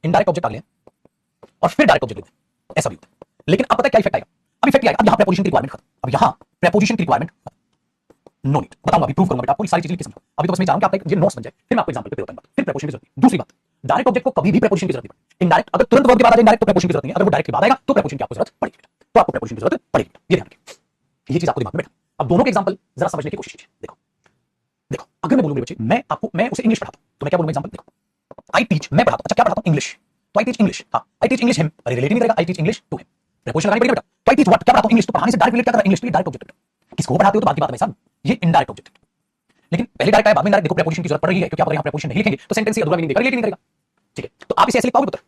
इनडायरेक्ट ऑब्जेक्ट आ लिया और फिर डायरेक्ट ऑब्जेक्ट लिख दें, ऐसा भी होता है। लेकिन अब पता है क्या इफेक्ट आएगा, अब इफेक्ट आएगा, अब यहां प्रेपोजिशन की रिक्वायरमेंट खत्म, अब यहां प्रेपोजिशन की रिक्वायरमेंट नो नीड, बताऊंगा अभी, प्रूव करूंगा बेटा, आपको ये सारी चीजें लिख के समझाऊंगा। अभी तो बस मैं चाहूंगा कि आपका ये नोट्स बन जाए, फिर मैं आपको एग्जांपल पे देता हूं, फिर प्रेपोजिशन की जरूरत नहीं। दूसरी बात, डायरेक्ट ऑब्जेक्ट को कभी भी प्रेपोजिशन की जरूरत नहीं पड़ती, इनडायरेक्ट अगर तुरंत वर्ब के बाद आ जाए इनडायरेक्ट तो प्रेपोजिशन की जरूरत नहीं, अगर वो डायरेक्ट के बाद आएगा तो प्रेपोजिशन की आपको जरूरत पड़ेगी, तो आपको प्रेपोजिशन की जरूरत पड़ेगी, ये ध्यान रखिए, ये चीज आपको दिमाग में बैठा। अब दोनों के एग्जांपल जरा समझने की कोशिश कीजिए। देखो देखो अगर मैं बोलूंगा बच्चे, मैं उसे इंग्लिश पढ़ाता हूं तो मैं क्या बोलूंगा, एग्जांपल देखो, आई टीच, मैं पढ़ाता हूं, अच्छा क्या पढ़ाता हूं, इंग्लिश, तो आई टीच इंग्लिश, हां आई टीच इंग्लिश हिम, अरे रिलेट नहीं करेगा, I teach English to him, preposition लगानी पड़ेगी बेटा। तो आई टीच व्हाट, क्या पढ़ाता हूं इंग्लिश, तो पढ़ाने से डायरेक्ट रिलेट क्या कर रहा है, इंग्लिश, तो ये डायरेक्ट ऑब्जेक्ट। किसको पढ़ाते हो तो बात की बात है साहब, ये इनडायरेक्ट ऑब्जेक्ट। लेकिन पहले डायरेक्ट आया बाद में डायरेक्ट, देखो प्रीपोजिशन की जरूरत पड़ रही है क्योंकि आप अगर यहाँ प्रीपोजिशन नहीं लिखेंगे तो सेंटेंस ही अधूरा मीनिंग देगा, रिलेट नहीं करेगा। ठीक है, तो आप इसे ऐसे लिख पाओगे पुत्र,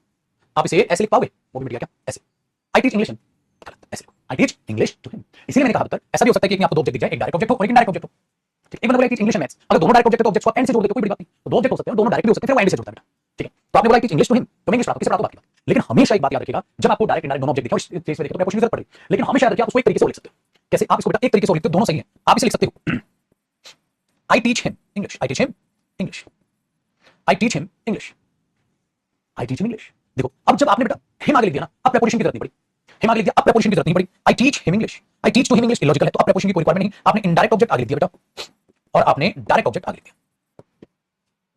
आप इसे ऐसे लिख पाओगे, वो भी मिट गया क्या, ऐसे आई टीच इंग्लिश, गलत, ऐसे I teach English to him. इसीलिए मैंने कहा पुत्र ऐसा भी हो सकता है कि आपको दो ऑब्जेक्ट दिख जाए, एक डायरेक्ट ऑब्जेक्ट हो और एक इनडायरेक्ट ऑब्जेक्ट हो। ठीक है, एक मतलब आई टीच इंग्लिश एंड मैथ्स, अगर दोनों डायरेक्ट ऑब्जेक्ट तो ऑब्जेक्ट को एंड से जोड़ देते कोई बड़ी बात नहीं, तो दो ऑब्जेक्ट हो सकते हैं, दोनों डायरेक्ट भी हो सकते हैं, फिर वो एंड से जुड़ता है बेटा। ठीक है, तो आपने बोला I teach English to him, तो मैं इंग्लिश पढ़ाता हूं, किसे पढ़ाता हूं बात की बात। लेकिन हमेशा एक बात याद रखिएगा, जब आपको डायरेक्ट इंडायरेक्ट दोनों ऑब्जेक्ट दिखे और इस केस में देखे तो प्रीपोजिशन की जरूरत पड़ेगी, लेकिन हमेशा याद रखिए आप उसको एक तरीके से लिख सकते हो। कैसे, आप इसको बेटा एक तरीके से लिखते हो, दोनों सही है, आप इसे लिख सकते हो आई teach him English, I teach him English, I teach him English, I teach him English. देखो अब जब आपने बेटा हिम आगे लिख दिया ना, अब प्रीपोजिशन की जरूरत नहीं पड़ी, हिम आगे लिख दिया, अब प्रीपोजिशन की जरूरत नहीं पड़ी, I teach him English, I teach to him English logical है, तो अब प्रीपोजिशन की कोई रिक्वायरमेंट नहीं, आपने इनडायरेक्ट ऑब्जेक्ट आगे लिख दिया बेटा और आपने डायरेक्ट ऑब्जेक्ट आगे लिख दिया,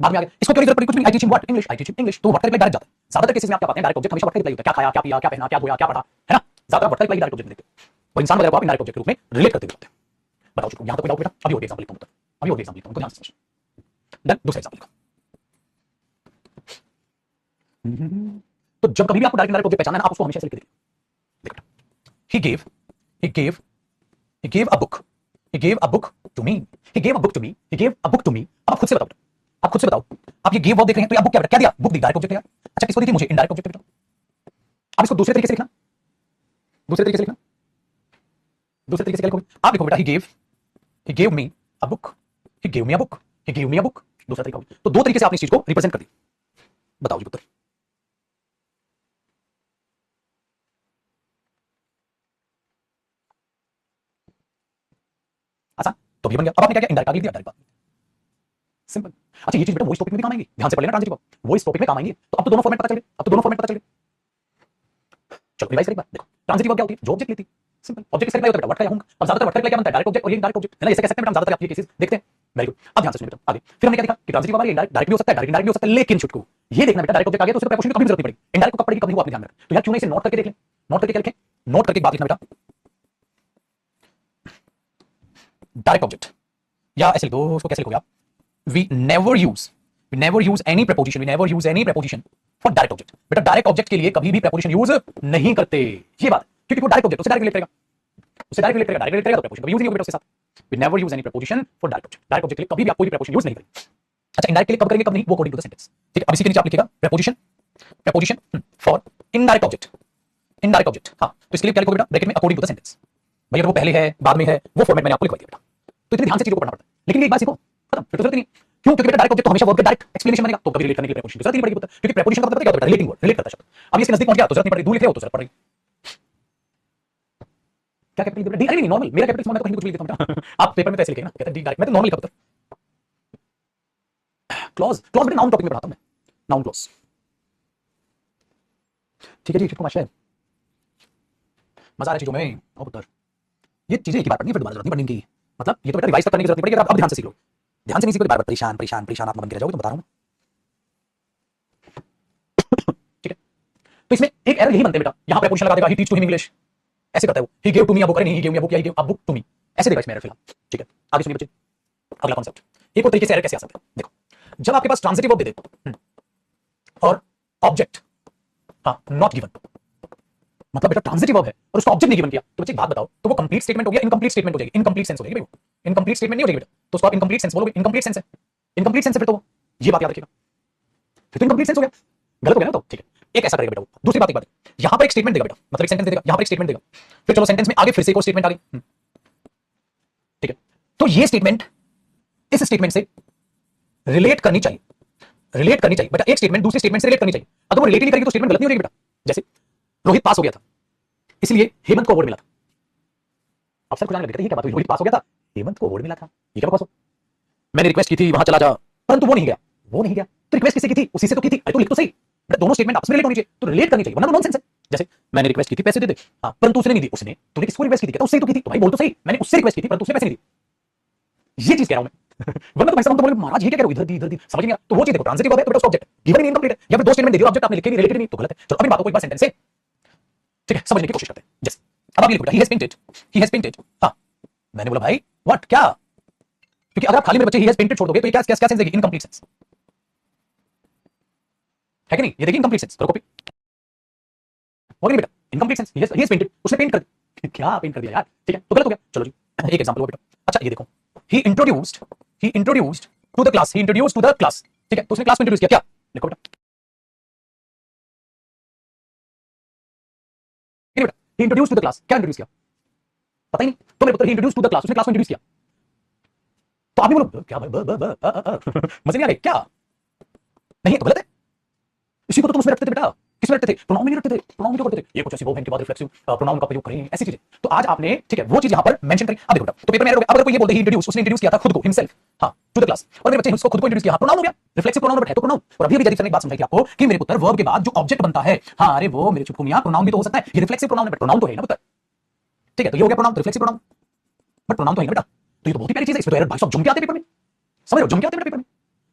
बाद में आगे इसको क्यों जरूरत पड़ी, कुछ भी आई teach him what English, I teach him English, तो व्हाट का रिप्लाई डायरेक्ट जाता है। ज्यादातर केसेस में आप क्या पाते हैं, डायरेक्ट ऑब्जेक्ट हमेशा व्हाट का रिप्लाई होता है, क्या खाया, क्या पिया, क्या पहना, क्या धोया, क्या पढ़ा, है ना, ज्यादा व्हाट का रिप्लाई डायरेक्ट ऑब्जेक्ट देते हैं, और इंसान वगैरह को आप इनडायरेक्ट ऑब्जेक्ट के रूप में रिलेट करते होते हैं। बताओ चुको, यहां तक कोई डाउट बेटा, अभी और एग्जांपल लिखता हूं, अभी और एग्जांपल लिखता हूं, ध्यान से समझना। डन, दूसरा एग्जांपल लिखो। तो जब कभी भी आपको डायरेक्ट इंडायरेक्ट ऑब्जेक्ट पहचानना है ना, आप उसको हमेशा ऐसे लिख के देखो, he gave he gave he gave a book he gave a book to me he gave a book to me he gave a book to me। अब आप खुद से बताओ, आप खुद से बताओ, आप ये गिव वर्ब देख रहे हैं तो ये बुक क्या बेटा, क्या दिया, बुक दी, डायरेक्ट ऑब्जेक्ट है यार। अच्छा किसको दी थी, मुझे, इनडायरेक्ट ऑब्जेक्ट बेटा। अब इसको दूसरे तरीके से लिखना, दूसरे तरीके से लिखना, दूसरे तरीके से क्या लिखोगे, आप लिखो बेटा he gave me a book he gave me a book he gave me a book, दूसरा तरीका होगा। तो दो तरीके से आपने इस चीज को रिप्रेजेंट कर दी। बताओ जी पुत्र, आसान, तो ये बन गया। अब आपने क्या किया, इनडायरेक्ट आगे लिख दिया, डायरेक्ट सिंपल। अच्छा ये चीज बेटा वॉइस टॉपिक में भी काम आएगी, ध्यान से पढ़ लेना ट्रांजिटिव, वॉइस टॉपिक में काम आएंगे। तो अब तो दोनों फॉर्मेट पता चले, अब तो दोनों फॉर्मेट पता चले। चलो रिवाइज करें एक बार, देखो ट्रांजिटिव वर्ब क्या होती है, जो ऑब्जेक्ट लेती है, सिंपल, ऑब्जेक्ट किसका रिप्लाई होता है बेटा, व्हाट का या हूं। अब ज्यादातर व्हाट का रिप्लाई क्या बनता है, डायरेक्ट ऑब्जेक्ट, और ये डायरेक्ट ऑब्जेक्ट है ना, ऐसे कह सकते हैं बेटा, हम ज्यादातर आप ये केसेस देखते हैं। वेरी गुड, अब ध्यान से सुनिए बेटा आगे, फिर हमने क्या देखा कि ट्रांजिटिव वर्ब डायरेक्ट डायरेक्ट भी हो सकता है, डायरेक्ट इंडायरेक्ट भी हो सकता है, लेकिन छुटकू ये देखना बेटा, डायरेक्ट ऑब्जेक्ट आ गया तो उसे प्रीपोजिशन की कभी जरूरत नहीं पड़ेगी, इंडायरेक्ट को कब पड़ेगी, कब नहीं, वो आपने ध्यान रखना। तो यार क्यों नहीं इसे नोट करके देख लें, नोट करके क्या लिखें, नोट करके बात लिखना बेटा, डायरेक्ट ऑब्जेक्ट, या ऐसे लिख दो, उसको कैसे लिखोगे आप, we never use any preposition for direct object। बेटा डायरेक्ट ऑब्जेक्ट के लिए कभी भी preposition यूज नहीं करते, ये बात, क्योंकि वो डायरेक्ट ऑब्जेक्ट उसे डायरेक्ट रिलेट करेगा, उसे डायरेक्ट रिलेट करेगा, डायरेक्ट रिलेट करेगा तो preposition कभी यूज नहीं होगा बेटा उसके साथ। we never use any preposition for direct object, direct object के लिए कभी भी आप कोई भी preposition यूज नहीं करेंगे। अच्छा इंडायरेक्ट के लिए कब करेंगे, कब नहीं, वो अकॉर्डिंग टू द सेंटेंस। ठीक है, अब इसी के नीचे आप लिखिएगा preposition for indirect object, indirect object, हाँ तो इसके लिए क्या लिखोगे बेटा, ब्रैकेट में अकॉर्डिंग टू द सेंटेंस। भाई अगर वो पहले है बाद में है, वो फॉर्मेट मैंने आपको लिखवा दिया बेटा, तो इतने ध्यान से चीजों को पढ़ना पड़ता है, लेकिन एक बार सीखो खत्म, फिर तो जरूरत नहीं। क्यों, क्योंकि बेटा डायरेक्ट ऑब्जेक्ट तो हमेशा वर्ब के डायरेक्ट एक्सप्लेनेशन बनेगा, तो कभी रिलेट करने के लिए प्रीपोजिशन की जरूरत नहीं पड़ेगी, क्योंकि प्रीपोजिशन का मतलब क्या होता है, रिलेटिंग वर्ड, रिलेट करता है शब्द। अब इसके नजदीक पहुंच गया तो जरूरत नहीं पड़ेगी, दूर लिख रहे हो तो जरूरत पड़ रही। क्या कैपिटल बेटा, डी, अरे नहीं नॉर्मल, मेरा कैपिटल स्मॉल मैं तो कहीं कुछ लिख देता हूं बेटा आप पेपर में तो ऐसे लिखेंगे ना, कहते हैं डी डायरेक्ट, मैं तो नॉर्मल लिखा पुत्र। क्लॉज, क्लॉज बेटा नाउन टॉपिक में पढ़ाता हूं मैं, नाउन क्लॉज। ठीक है जी, ठीक है मास्टर, मजा आ रहा है चीजों में, ओ पुत्र ये चीजें एक ही बार पढ़नी है, फिर दोबारा जरूरत नहीं पढ़ने की, मतलब ये तो बेटा रिवाइज तक करने की जरूरत नहीं पड़ेगी अगर आप अब ध्यान से सीख लो, ध्यान से नहीं सीखोगे बार बार परेशान परेशान परेशान आप बन के रह जाओगे, तो बता रहा हूं। ठीक है, तो इसमें एक एरर यही बनते हैं बेटा, यहां प्रीपोजिशन लगा देगा, he teach to him English, ऐसे करता है वो, he give to me a book, अरे नहीं he give me a book, या he give a book to me, ऐसे देगा इसमें एरर फिलहाल। ठीक है, आगे सुनिए बच्चे, अगला कॉन्सेप्ट, एक और तरीके से एरर कैसे आ सकता है, देखो जब आपके पास ट्रांजिटिव वर्ब दे दे और ऑब्जेक्ट हाँ नॉट गिवन, मतलब बेटा ट्रांजिटिव वर्ब है और उसका ऑब्जेक्ट नहीं गिवन किया, तो बच्चे एक बात बताओ, तो वो कंप्लीट स्टेटमेंट हो गया, इनकंप्लीट स्टेटमेंट हो जाएगी, इनकंप्लीट सेंस हो जाएगी भाई, वो इनकंप्लीट स्टेटमेंट नहीं हो जाएगी बेटा, तो उसको आप इनकंप्लीट सेंस बोलोगे, इनकंप्लीट सेंस है, इनकंप्लीट सेंस है फिर तो ये बात याद रखिएगा, फिर तो इनकंप्लीट सेंस हो गया, गलत हो गया ना, तो ठीक है एक ऐसा करेगा बेटा वो। दूसरी बात, एक बात यहां पर एक स्टेटमेंट देगा बेटा, मतलब एक सेंटेंस देगा, यहां पर एक स्टेटमेंट देगा, फिर चलो सेंटेंस में आगे फिर से एक और स्टेटमेंट आ गई, ठीक है, तो ये स्टेटमेंट इस स्टेटमेंट से रिलेट करनी चाहिए, रिलेट करनी चाहिए बेटा, एक स्टेटमेंट दूसरे स्टेटमेंट से रिलेट करनी चाहिए, अगर वो रिलेट नहीं करेगी तो स्टेटमेंट गलत नहीं हो जाएगी बेटा। जैसे रोहित पास हो गया था इसलिए हेमंत को अवार्ड मिला था, अफसर खुद आने लगे, ये क्या बात हुई, रोहित पास हो गया था हेमंत को अवार्ड मिला था, ये क्या बकवास हो, मैंने रिक्वेस्ट की थी वहां चला जा, परंतु वो नहीं गया, वो नहीं गया, तो रिक्वेस्ट किससे की थी, उसी से तो की थी, तो लिख तो सही बेटा, दोनों स्टेटमेंट आपस में रिलेट होनी चाहिए, तो रिलेट करनी चाहिए, वरना तो नॉनसेंस है। जैसे मैंने रिक्वेस्ट की थी पैसे दे दे, हाँ परंतु उसने नहीं दी, उसने तूने किसको रिक्वेस्ट की थी, तो उससे ही तो की थी, तो भाई बोल तो सही मैंने उससे रिक्वेस्ट की थी परंतु उसने पैसे नहीं दी, ये चीज कह रहा हूं मैं वरना तो भाई साहब तो बोले महाराज ये क्या कह रहे हो, इधर दी समझ नहीं आ, तो वो चीज देखो ट्रांजिटिव वर्ब है तो बेटा उसका ऑब्जेक्ट गिवन ही नहीं, इनकंप्लीट है, या फिर दो स्टेटमेंट दे दिए ऑब्जेक्ट आपने लिखे नहीं, रिलेटेड नहीं, तो गलत है। चलो अब इन बातों को एक बार सेंटेंस से ठीक है समझने की कोशिश करते हैं। जैसे अब आप ये लिखो बेटा, ही हैज पेंटेड, हाँ मैंने बोला भाई व्हाट क्या, क्योंकि अगर आप खाली मेरे बच्चे ही हैज पेंटेड छोड़ दोगे तो ये क्या क्या सेंस देगी, इनकंप्लीट सेंस है कि नहीं, ये देगी इनकंप्लीट सेंस, करो कॉपी हो गई बेटा, incomplete sense, he has painted, उसने पेंट कर दिया, क्या पेंट कर दिया यार, ठीक है तो गलत हो गया। चलो जी एक एग्जांपल हो बेटा, अच्छा ये देखो, he he introduced to the class, he introduced to the class, ठीक है, तो उसने क्लास को इंट्रोड्यूस किया, क्या लिखो बेटा, बेटा ही इंट्रोड्यूस टू द क्लास, क्या इंट्रोड्यूस किया पता ही नहीं, तो मेरे पुत्र ही इंट्रोड्यूस टू द क्लास, उसने क्लास को इंट्रोड्यूस किया। तो आप भी बोलो क्या मजे नहीं आ रहे क्या, नहीं तो गलत है, इसी को तो तुम उसमें रखते थे बेटा, किसमें रखते थे, प्रोनाउन में नहीं रखते थे, प्रोनाउन क्यों करते थे, ये कुछ ऐसी वर्ब है के बाद रिफ्लेक्सिव प्रोनाउन का प्रयोग करें, ऐसी चीजें, तो आज आपने ठीक है वो चीज यहां पर मेंशन करी। अब देखो बेटा, तो पेपर में अब अगर कोई ये बोलते ही इंट्रोड्यूस, उसने इंट्रोड्यूस किया था खुद को हिमसेल्फ, हां टू द क्लास, और मेरे बच्चे उसको खुद को इंट्रोड्यूस किया, प्रोनाउन हो गया, रिफ्लेक्सिव प्रोनाउन है तो प्रोनाउन। और अभी जयदीप सर ने एक बात समझाई थी आपको कि मेरे पुत्र वर्ब के बाद जो ऑब्जेक्ट बनता है, हां अरे वो मेरे चुपकुमिया प्रोनाउन भी तो हो सकता है, ये रिफ्लेक्सिव प्रोनाउन है, प्रोनाउन तो है ना पुत्र, ठीक है, तो ये हो गया pronoun, reflexive pronoun, but pronoun तो है ना बेटा, तो ये तो बहुत ही प्यारी चीज है, इसमें तो यार भाई साहब जम के आते पेपर में, समझ रहे हो, जम के आते हैं पेपर में।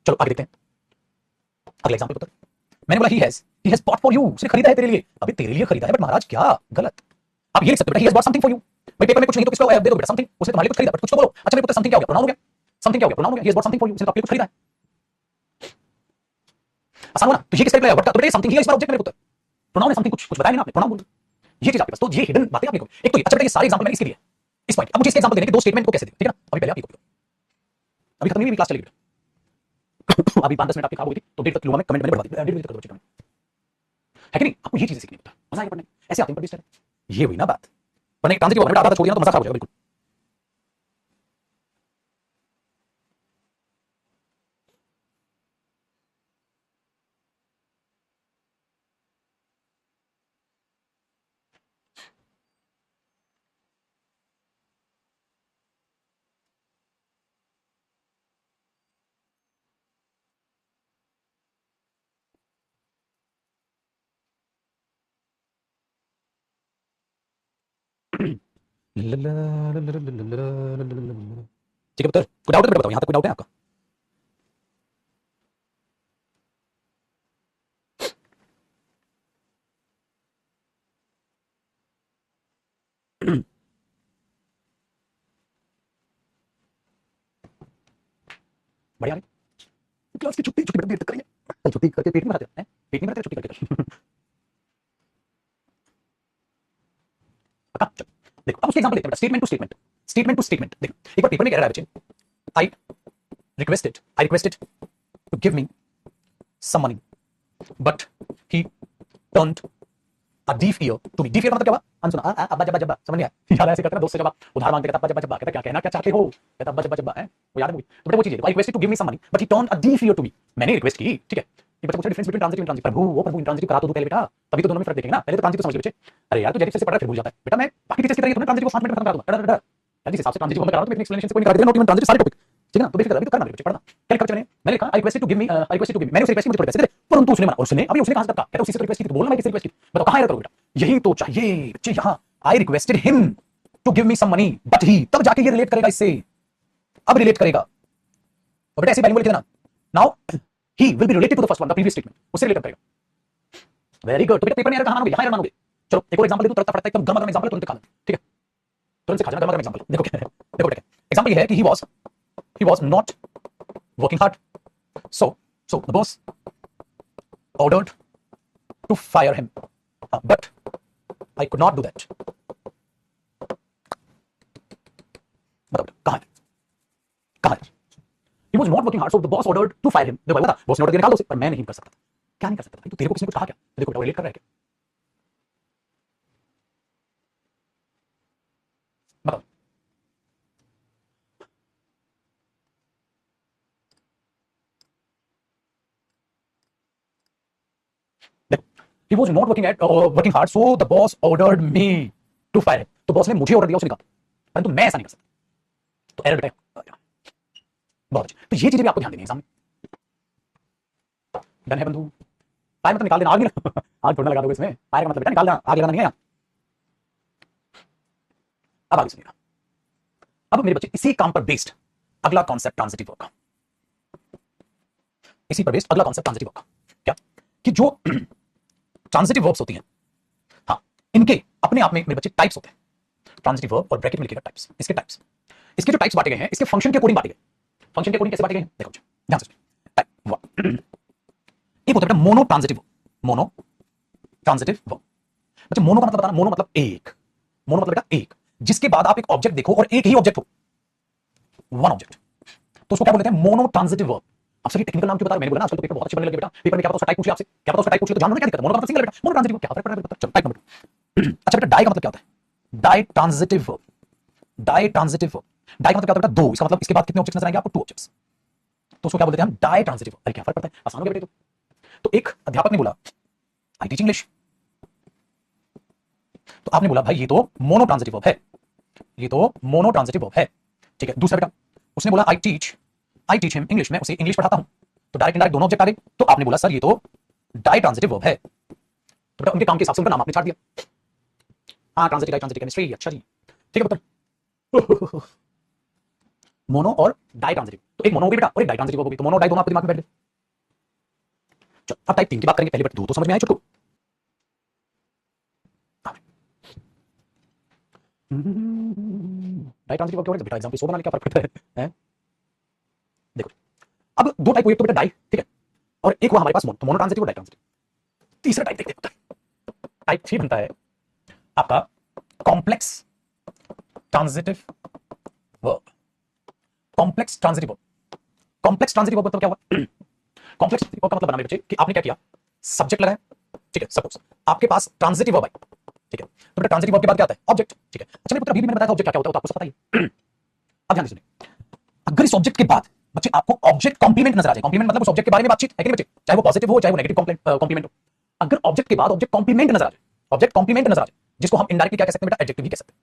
चलो आगे देखते हैं अगले एग्जांपल पुत्र, मैंने बोला he has bot for you, उसने खरीदा है तेरे लिए, अभी तेरे लिए खरीदा है बट महाराज क्या गलत, आप ये लिख सकते हो बेटा he has bought something for you, भाई पेपर में कुछ नहीं तो किसको दे दो बेटा समथिंग, उसने तुम्हारे लिए कुछ खरीदा बट कुछ तो बोलो, अच्छा मेरे पुत्र समथिंग क्या हो गया, प्रोनाउन हो गया, समथिंग क्या हो गया, प्रोनाउन हो गया, he has bought something for you, उसने तो आपके लिए कुछ खरीदा है, आसान हुआ ना, तो ये किसका रिप्लाई है बट का, तो बेटा समथिंग ही है इसमें ऑब्जेक्ट मेरे पुत्र, प्रोनाउन है समथिंग, कुछ बताया नहीं आपने, प्रोनाउन बोल ये चीज आपके पास, तो ये हिडन बातें आपने एक तो अच्छा बेटा ये सारे एग्जांपल मैंने इसके लिए इस पॉइंट, अब मुझे इसके एग्जांपल देने के दो स्टेटमेंट को कैसे दे, ठीक है ना, अभी पहले आप ये करो, अभी खत्म नहीं हुई क्लास चलेगी बेटा अभी 5-10 मिनट आपकी खराब हो गई थी, तो देर तक लूंगा मैं, कमेंट मैंने बढ़वा दी, एडिट कर दो बच्चे कमेंट, है कि नहीं, आपको ये चीजें सीखनी होता है, मजा आएगा पढ़ने, ऐसे आते हैं पर ये हुई ना बात, वरना एक ट्रांजिटिव बेटा आधा छोड़ दिया तो मजा खराब हो जाएगा बिल्कुल। ठीक है पुत्र, कोई डाउट है तो बताओ, यहाँ तक कोई डाउट है आपका? बढ़िया है, क्लास की छुट्टी छुट्टी बेटा देर तक करेंगे, कल छुट्टी करके पेट में भराते हैं, पेट में भराते छुट्टी करके कल पक्का। चलो देखो अब उसके एग्जांपल देखते हैं, statement to statement, statement to statement देखो, एक बार पेपर में कह रहा है बच्चे, I requested to give me some money but he turned a deaf ear to me, deaf ear मतलब क्या हुआ, अनसुना, अब्बा जब्बा जब्बा, समझ नहीं आया यार, ऐसे करते ना दोस्त से जब आप उधार मांगते, कहता अब्बा जब्बा जब्बा, कहता क्या कहना क्या चाहते हो, कहता अब्बा जब्बा जब्बा है, वो याद है मुझे, तो बेटा वो चीज है, I requested to give me some money but he turned a deaf ear to me, मैंने रिक्वेस्ट की, ठीक है, ये बच्चा पूछा difference between transitive and transitive, प्रभु वो प्रभु इंट्रांजिटिव करा तो दो पहले बेटा, तभी तो दोनों में फर्क देखेंगे ना, पहले तो ट्रांजिटिव समझ लो बच्चे, अरे यार तो जैसे पढ़ रहा फिर भूल जाता है बेटा, मैं बाकी टीचर्स की तरह थोड़ा ट्रांजिटिव को 5 मिनट में खत्म करा दूंगा, यार जिस हिसाब से ट्रांजिटिव में करा रहा हूं तो मेरी एक्सप्लेनेशन से कोई नहीं करा देगा, नॉट इवन ट्रांजिटिव सारे टॉपिक, ठीक है ना, तो बेफिक्र अभी तो करना मेरे बच्चे, पढ़ना क्या लिखा मैंने लिखा I requested to give me, I requested to give me, मैंने उसे रिक्वेस्ट की मुझे थोड़े पैसे दे, परंतु उसने मना, और उसने अभी उसने कहां से कहा, कहता उसी से रिक्वेस्ट की, तो बोलना मैं किससे रिक्वेस्ट की, बताओ कहां है करो बेटा, यही तो चाहिए बच्चे, यहां I requested him to give me some money but he, तब जाके ये रिलेट करेगा इससे, अब रिलेट करेगा, और बेटा ऐसे बाइलिंगुअल लिख देना, now he will be related to the first one, the previous statement, उससे रिलेट करेगा, वेरी गुड, तो बेटा पेपर में एरर कहां मानोगे, यहां एरर मानोगे, चलो एक और एग्जांपल दे दूं, तड़कता फड़कता एकदम गर्मा गर्म एग्जांपल तुरंत खा लो, ठीक है, तुरंत से खा जाना गर्मा गर्म एग्जांपल, देखो क्या है, देखो बेटा एग्जांपल ये है कि he was not working hard, so the boss ordered to fire him, but I could not do that, बताओ कहां है, कहां है, he was not working hard so the boss ordered to fire him, देखो भाई बता, बॉस ने order दिया निकाल दो उसे, पर मैं नहीं कर सकता, क्या नहीं कर सकता भाई, तो तेरे को किसने कुछ कहा क्या, देखो बेटा रिलेट कर रहा है क्या, बताओ, he was not working hard so the boss ordered me to fire him, तो बॉस ने मुझे ऑर्डर दिया उसने कहा, परंतु मैं ऐसा नहीं कर सकता, तो एरर बेटा, बहुत अच्छी, तो ये चीजें भी आपको ध्यान देनी है एग्जाम में, डन है बंधु, फायर मतलब निकाल देना, आग नहीं आग थोड़ा लगा दोगे इसमें, फायर का मतलब बेटा निकाल देना, आग लगाना नहीं है यहाँ, अब आगे सुनिएगा, अब मेरे बच्चे इसी काम पर बेस्ड अगला कॉन्सेप्ट ट्रांजिटिव वर्ब का, इसी पर बेस्ड अगला कॉन्सेप्ट ट्रांजिटिव वर्ब का, क्या कि जो ट्रांजिटिव वर्ब्स होती हैं, हाँ इनके अपने आप में मेरे बच्चे टाइप्स होते हैं, ट्रांजिटिव वर्ब और ब्रैकेट में लिखिएगा टाइप्स, इसके टाइप्स, इसके जो टाइप्स बांटे गए हैं, इसके फंक्शन के अकॉर्डिंग बांटे गए, फंक्शन के अकॉर्डिंग कैसे बांटे गए हैं, देखो ध्यान से, टाइप 1 एक होता है बेटा mono transitive, mono transitive verb, बच्चे मोनो का मतलब बताना, मोनो मतलब एक, मोनो मतलब बेटा एक, जिसके बाद आप एक ऑब्जेक्ट देखो और एक ही ऑब्जेक्ट हो, वन ऑब्जेक्ट, तो उसको क्या बोलते हैं? Mono transitive verb. अब सर ये टेक्निकल नाम क्यों बता रहे? मैंने बोला ना आजकल तो पेपर बहुत अच्छे बनने लगे बेटा, पेपर में क्या पता उसका टाइप पूछे आपसे, क्या पता उसका टाइप पूछे तो जानना क्या दिक्कत है? मोनो का मतलब सिंगल बेटा, मोनो ट्रांजिटिव क्या फर्क पड़ रहा है? चलो टाइप नंबर 2। अच्छा बेटा डाई का मतलब क्या होता है? Ditransitive verb. Ditransitive verb, di का मतलब क्या होता है बेटा? दो। इसका मतलब इसके बाद कितने ऑब्जेक्ट्स नजर आएंगे आपको? 2 ऑब्जेक्ट्स। तो उसको क्या बोलते हैं हम? Ditransitive. अरे क्या फर्क पड़ता है? आसान हो गया बेटे। तो एक अध्यापक ने बोला आई टीच इंग्लिश, तो आपने बोला भाई ये तो मोनो ट्रांजिटिव वर्ब है, ये तो मोनो ट्रांजिटिव वर्ब है, ठीक है। दूसरा बेटा उसने बोला आई टीच हिम इंग्लिश, मैं उसे इंग्लिश पढ़ाता हूं, तो डायरेक्ट इनडायरेक्ट दोनों ऑब्जेक्ट आ गए। तो आपने बोला सर ये तो डाई ट्रांजिटिव वर्ब है। तो बेटा उनके काम के हिसाब से उनका नाम आपने छाड़ दिया। हाँ ट्रांजिटिव डाई ट्रांजिटिव केमिस्ट्री, अच्छा जी ठीक है पुत्र। मोनो और डाई ट्रांजिटिव, तो एक मोनो हो गई बेटा और एक डाई ट्रांजिटिव हो गई, तो मोनो डाई दोनों आपके दिमाग में बैठ गए। चलो अब टाइप 3 की बात करेंगे। पहले बेटा दो तो समझ में आए छुटको। डाई ट्रांजिटिव वर्ब क्या होगा बेटा? एग्जांपल 100 बनाने क्या फर्क पड़ता है? देखो अब दो टाइप हुई, एक तो बेटा डाई, ठीक है, और एक हुआ हमारे पास मोनो, तो मोनो ट्रांजिटिव और डाई ट्रांजिटिव। तीसरा टाइप देखते हैं, टाइप 3 बनता है आपका complex transitive verb. Complex transitive verb, complex transitive verb मतलब क्या हुआ? कॉम्प्लेक्स ट्रांजिटिव वर्ब का मतलब बनाने बच्चे कि आपने क्या किया, सब्जेक्ट लगाया, ठीक है, सपोज आपके पास ट्रांजिटिव वर्ब आई, ठीक है, तो बेटा ट्रांजिटिव वर्ब के बाद क्या आता है? ऑब्जेक्ट, ठीक है। अच्छा मेरे पुत्र अभी मैंने बताया था ऑब्जेक्ट क्या क्या होता है, तो आपको सब पता ही है। अब ध्यान से सुनिए, अगर इस ऑब्जेक्ट के बाद बच्चे आपको ऑब्जेक्ट कॉम्प्लीमेंट नजर आ जाए, कॉम्प्लीमेंट मतलब उस ऑब्जेक्ट के बारे में बातचीत है कि नहीं बच्चे, चाहे वो पॉजिटिव हो चाहे वो नेगेटिव कॉम्प्लीमेंट हो, अगर ऑब्जेक्ट के बाद ऑब्जेक्ट कॉम्प्लीमेंट नजर आ जाए, ऑब्जेक्ट कॉम्प्लीमेंट नजर आ जाए, जिसको हम इनडायरेक्टली क्या कह सकते हैं बेटा? एडजेक्टिव भी कह सकते हैं।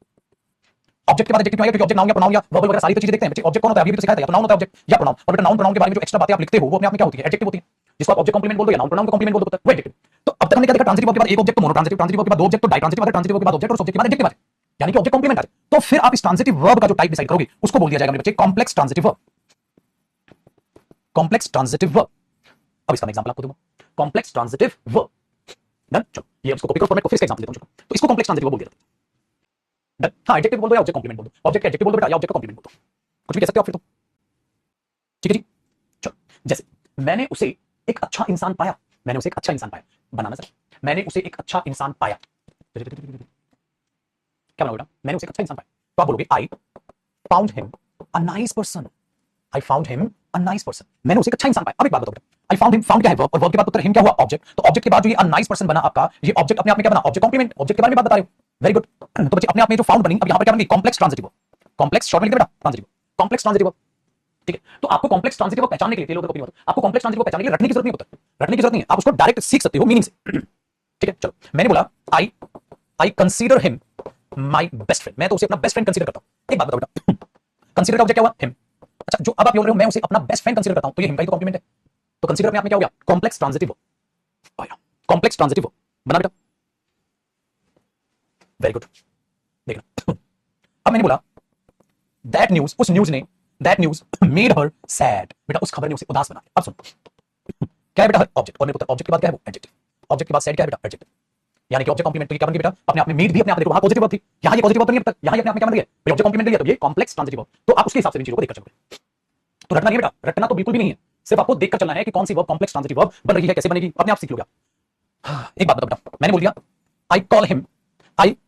ऑब्जेक्ट के बाद एडजेक्टिव आएगा क्योंकि ऑब्जेक्ट नाउन या प्रोनाउन या वर्ब वगैरह सारी तो चीजें देखते हैं बच्चे। ऑब्जेक्ट कौन होता है? अभी भी तो सिखाया था, या तो नाउन होता है ऑब्जेक्ट या प्रोनाउन, और बेटा नाउन प्रोनाउन के बारे में जो एक्स्ट्रा बातें आप लिखते हो वो अपने आप में क्या होती है? एडजेक्टिव होती है, जिसको आप ऑब्जेक्ट कॉम्प्लीमेंट बोल दो या नाउन प्रोनाउन को कॉम्प्लीमेंट बोल दो, वो एडजेक्टिव। तो अब तक हमने क्या देखा? ट्रांजिटिव वर्ब के बाद एक ऑब्जेक्ट तो मोनो ट्रांजिटिव, ट्रांजिटिव वर्ब के बाद दो ऑब्जेक्ट तो डाई ट्रांजिटिव, अगर ट्रांजिटिव वर्ब के बाद ऑब्जेक्ट और ऑब्जेक्ट के बाद एडजेक्टिव आ जाए, यानी कि ऑब्जेक्ट कॉम्प्लीमेंट आ जाए, तो फिर आप इस ट्रांजिटिव वर्ब का जो टाइप डिसाइड करोगे उसको बोल दिया जाएगा मेरे बच्चे complex transitive verb. Complex transitive verb, अब इसका मैं एग्जांपल आपको दूंगा, कॉम्प्लेक्स ट्रांजिटिव वर्ब। डन, चलो ये उसको कॉपी करो फॉर्मेट को, फिर इसका एग्जांपल देता हूं। तो इसको कॉम्प्लेक्स ट्रांजिटिव वर्ब बोल दिया जाता है। डन, हां एडजेक्टिव बोल दो या ऑब्जेक्ट कॉम्प्लीमेंट बोल दो, ऑब्जेक्ट का एडजेक्टिव बोल दो बेटा या ऑब्जेक्ट का कॉम्प्लीमेंट बोल दो, कुछ भी कह सकते हो आप फिर तो, ठीक है जी। चलो जैसे मैंने उसे एक अच्छा इंसान पाया, मैंने उसे एक अच्छा इंसान पाया, बनाना सर, मैंने उसे एक अच्छा इंसान पाया, क्या बनाओ बेटा? मैंने उसे एक अच्छा इंसान पाया, तो आप बोलोगे I found him a nice person, I found him a nice person, मैंने उसे एक अच्छा इंसान पाया। अब एक बात बताओ बेटा, आई फाउंड हिम, फाउंड क्या है? वर्ब, और वर्ब के बाद उत्तर हिम क्या हुआ? ऑब्जेक्ट, तो ऑब्जेक्ट के बाद जो ये अ नाइस पर्सन बना आपका, ये ऑब्जेक्ट अपने आप में क्या बना? ऑब्जेक्ट कॉम्प्लीमेंट, ऑब्जेक्ट के बारे में बात बता रहे हो, वेरी गुड। तो बच्चे अपने आप में जो फाउंड बनी, अब यहां पर क्या बन गई? Complex transitive verb, complex short में लिख दे बेटा, ट्रांजिटिव, कॉम्प्लेक्स ट्रांजिटिव वर्ब, ठीक है। तो आपको कॉम्प्लेक्स ट्रांजिटिव वर्ब पहचानने के लिए लोगों को आपको कॉम्प्लेक्स ट्रांजिटिव वर्ब पहचानने के लिए रटने की जरूरत नहीं होता, रटने की जरूरत नहीं है, आप उसको डायरेक्ट सीख सकते हो मीनिंग से, ठीक है। चलो मैंने बोला I I consider him my best friend, मैं तो उसे अपना बेस्ट फ्रेंड कंसीडर करता हूं। एक बात बताओ बेटा, कंसीडर का ऑब्जेक्ट क्या हुआ? हिम। अच्छा जो अब आप बोल रहे हो मैं उसे अपना बेस्ट फ्रेंड कंसीडर करता हूं, तो ये हिम का ही तो कॉम्प्लीमेंट है, तो कंसीडर में आपने क्या हो गया? कॉम्प्लेक्स ट्रांजिटिव वर्ब आया, कॉम्प्लेक्स ट्रांजिटिव वर्ब बना बेटा, वेरी गुड। देखना अब मैंने बोला दैट न्यूज, उस न्यूज ने, that news made her sad, बेटा उस खबर ने उसे उदास बना दिया। अब सुन क्या है बेटा? हर ऑब्जेक्ट, और मेरे पुत्र ऑब्जेक्ट के बाद क्या है? वो एडजेक्टिव, ऑब्जेक्ट के बाद सैड क्या है बेटा? एडजेक्टिव, यानी कि ऑब्जेक्ट कॉम्प्लीमेंट, तो ये क्या बन गई बेटा? अपने आप में मेड भी अपने आप में, देखो वहां पॉजिटिव वर्ब थी, यहां ये पॉजिटिव वर्ब नहीं है, अब तक यहां ये अपने आप में क्या बन गई है? ऑब्जेक्ट कॉम्प्लीमेंट लिया, तो ये कॉम्प्लेक्स ट्रांजिटिव वर्ब। तो आप उसके हिसाब से इन चीजों को देखकर चलोगे, तो रटना नहीं बेटा, रटना तो बिल्कुल भी नहीं है, सिर्फ आपको देखकर चलना है कि कौन सी वर्ब कॉम्प्लेक्स ट्रांजिटिव वर्ब बन रही है, कैसे बनेगी, अपने आप सीख लोगे। एक बात बताओ बेटा, मैंने बोल दिया आई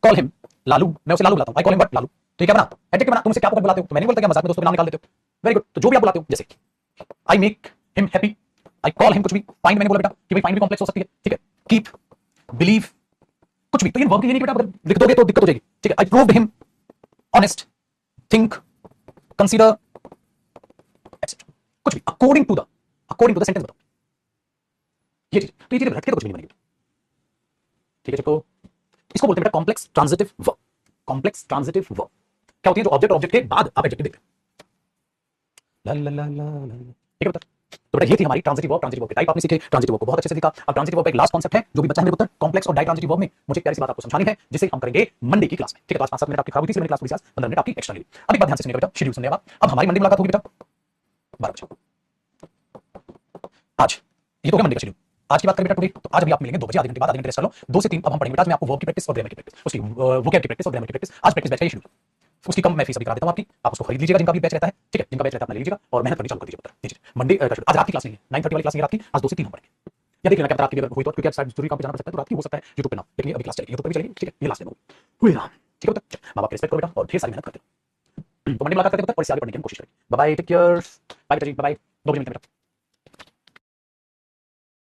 कॉल हिम लालू, मैं उसे लालू बुलाता हूं, I call him what? Lalu, तो ये क्या बना? एडजेक्टिव बना। तुम उसे क्या बुलाते हो? तो मैंने बोलता क्या मजाक में दोस्तों के नाम निकाल देते हो, वेरी गुड। तो जो भी आप बुलाते हो, जैसे I make him happy, I call him कुछ भी, फाइंड मैंने बोला बेटा कि भाई फाइंड भी कॉम्प्लेक्स हो सकती है, ठीक है, कीप, बिलीव, कुछ भी, तो इन वर्ब की ये नहीं बेटा, अगर लिख दोगे तो दिक्कत हो जाएगी, ठीक है। I proved him honest, think, consider etcetera, कुछ भी अकॉर्डिंग टू द सेंटेंस बताओ, ये चीज, तो ये चीज रट के तो कुछ भी नहीं बनेगी, ठीक है। देखो इसको बोलते हैं बेटा complex transitive verb, complex transitive verb क्या होती है? जो ऑब्जेक्ट और ऑब्जेक्ट के बाद आप एडजेक्टिव देते हैं, ला ला ला ला, ठीक है बेटा। तो बेटा ये थी हमारी ट्रांजिटिव वर्ब, ट्रांजिटिव वर्ब के टाइप आपने सीखे, ट्रांजिटिव वर्ब को बहुत अच्छे से सीखा। अब ट्रांजिटिव वर्ब का एक लास्ट कांसेप्ट है जो भी बचा है मेरे पुत्र, कॉम्प्लेक्स और डाई ट्रांजिटिव वर्ब में मुझे प्यारी सी बात आपको समझानी है, जिसे हम करेंगे मंडे की क्लास में, ठीक है। तो आज 5-7 मिनट आपकी खराब हुई थी, मैंने क्लास पूरी 15 मिनट आपकी एक्स्ट्रा ली। अब एक बात ध्यान से सुनिएगा बेटा, शेड्यूल सुनिए अब हमारी मंडे मुलाकात होगी बेटा 12 बजे। आज ये तो हो गया मंडे का शेड्यूल, आज की बात करें बेटा टुडे, तो आज अभी आप मिलेंगे 2 बजे, आधे घंटे बाद, आधे घंटे रेस्ट कर लो, 2 से 3 अब हम पढ़ेंगे बेटा। आज मैं आपको वर्ब की प्रैक्टिस और ग्रामर की प्रैक्टिस, उसकी वोकैब की प्रैक्टिस और ग्रामर की प्रैक्टिस, आज प्रैक्टिस बैच का ये शेड्यूल, उसकी कम मैं फीस अभी करा देता हूं आपकी, आप उसको खरीद लीजिएगा जिनका भी बैच रहता है, ठीक है, जिनका बैच रहता है अपना ले लीजिएगा और मेहनत करनी चालू कर दीजिए पुत्र, ठीक है। मंडे आज रात की क्लास नहीं है, 9:30 वाली क्लास नहीं है रात की, आज 2 से 3 हम पढ़ेंगे, या देख लेना क्या रात की अगर हुई तो, क्योंकि आप शायद जरूरी काम पे जाना पड़ सकता है, तो रात की हो सकता है यूट्यूब पे ना, लेकिन अभी क्लास चलेगी, यूट्यूब पे भी चलेगी, ठीक है। ये लास्ट टाइम होगी, हुई राम, ठीक है बेटा, मां बाप की रिस्पेक्ट करो बेटा और ढेर सारी मेहनत करते रहो। तो मंडे मुलाकात करते हैं और इससे आगे बढ़ने की हम कोशिश करेंगे। Bye bye, take care, bye बेटा जी, बाय बाय, 2 बजे मिलते हैं बेटा।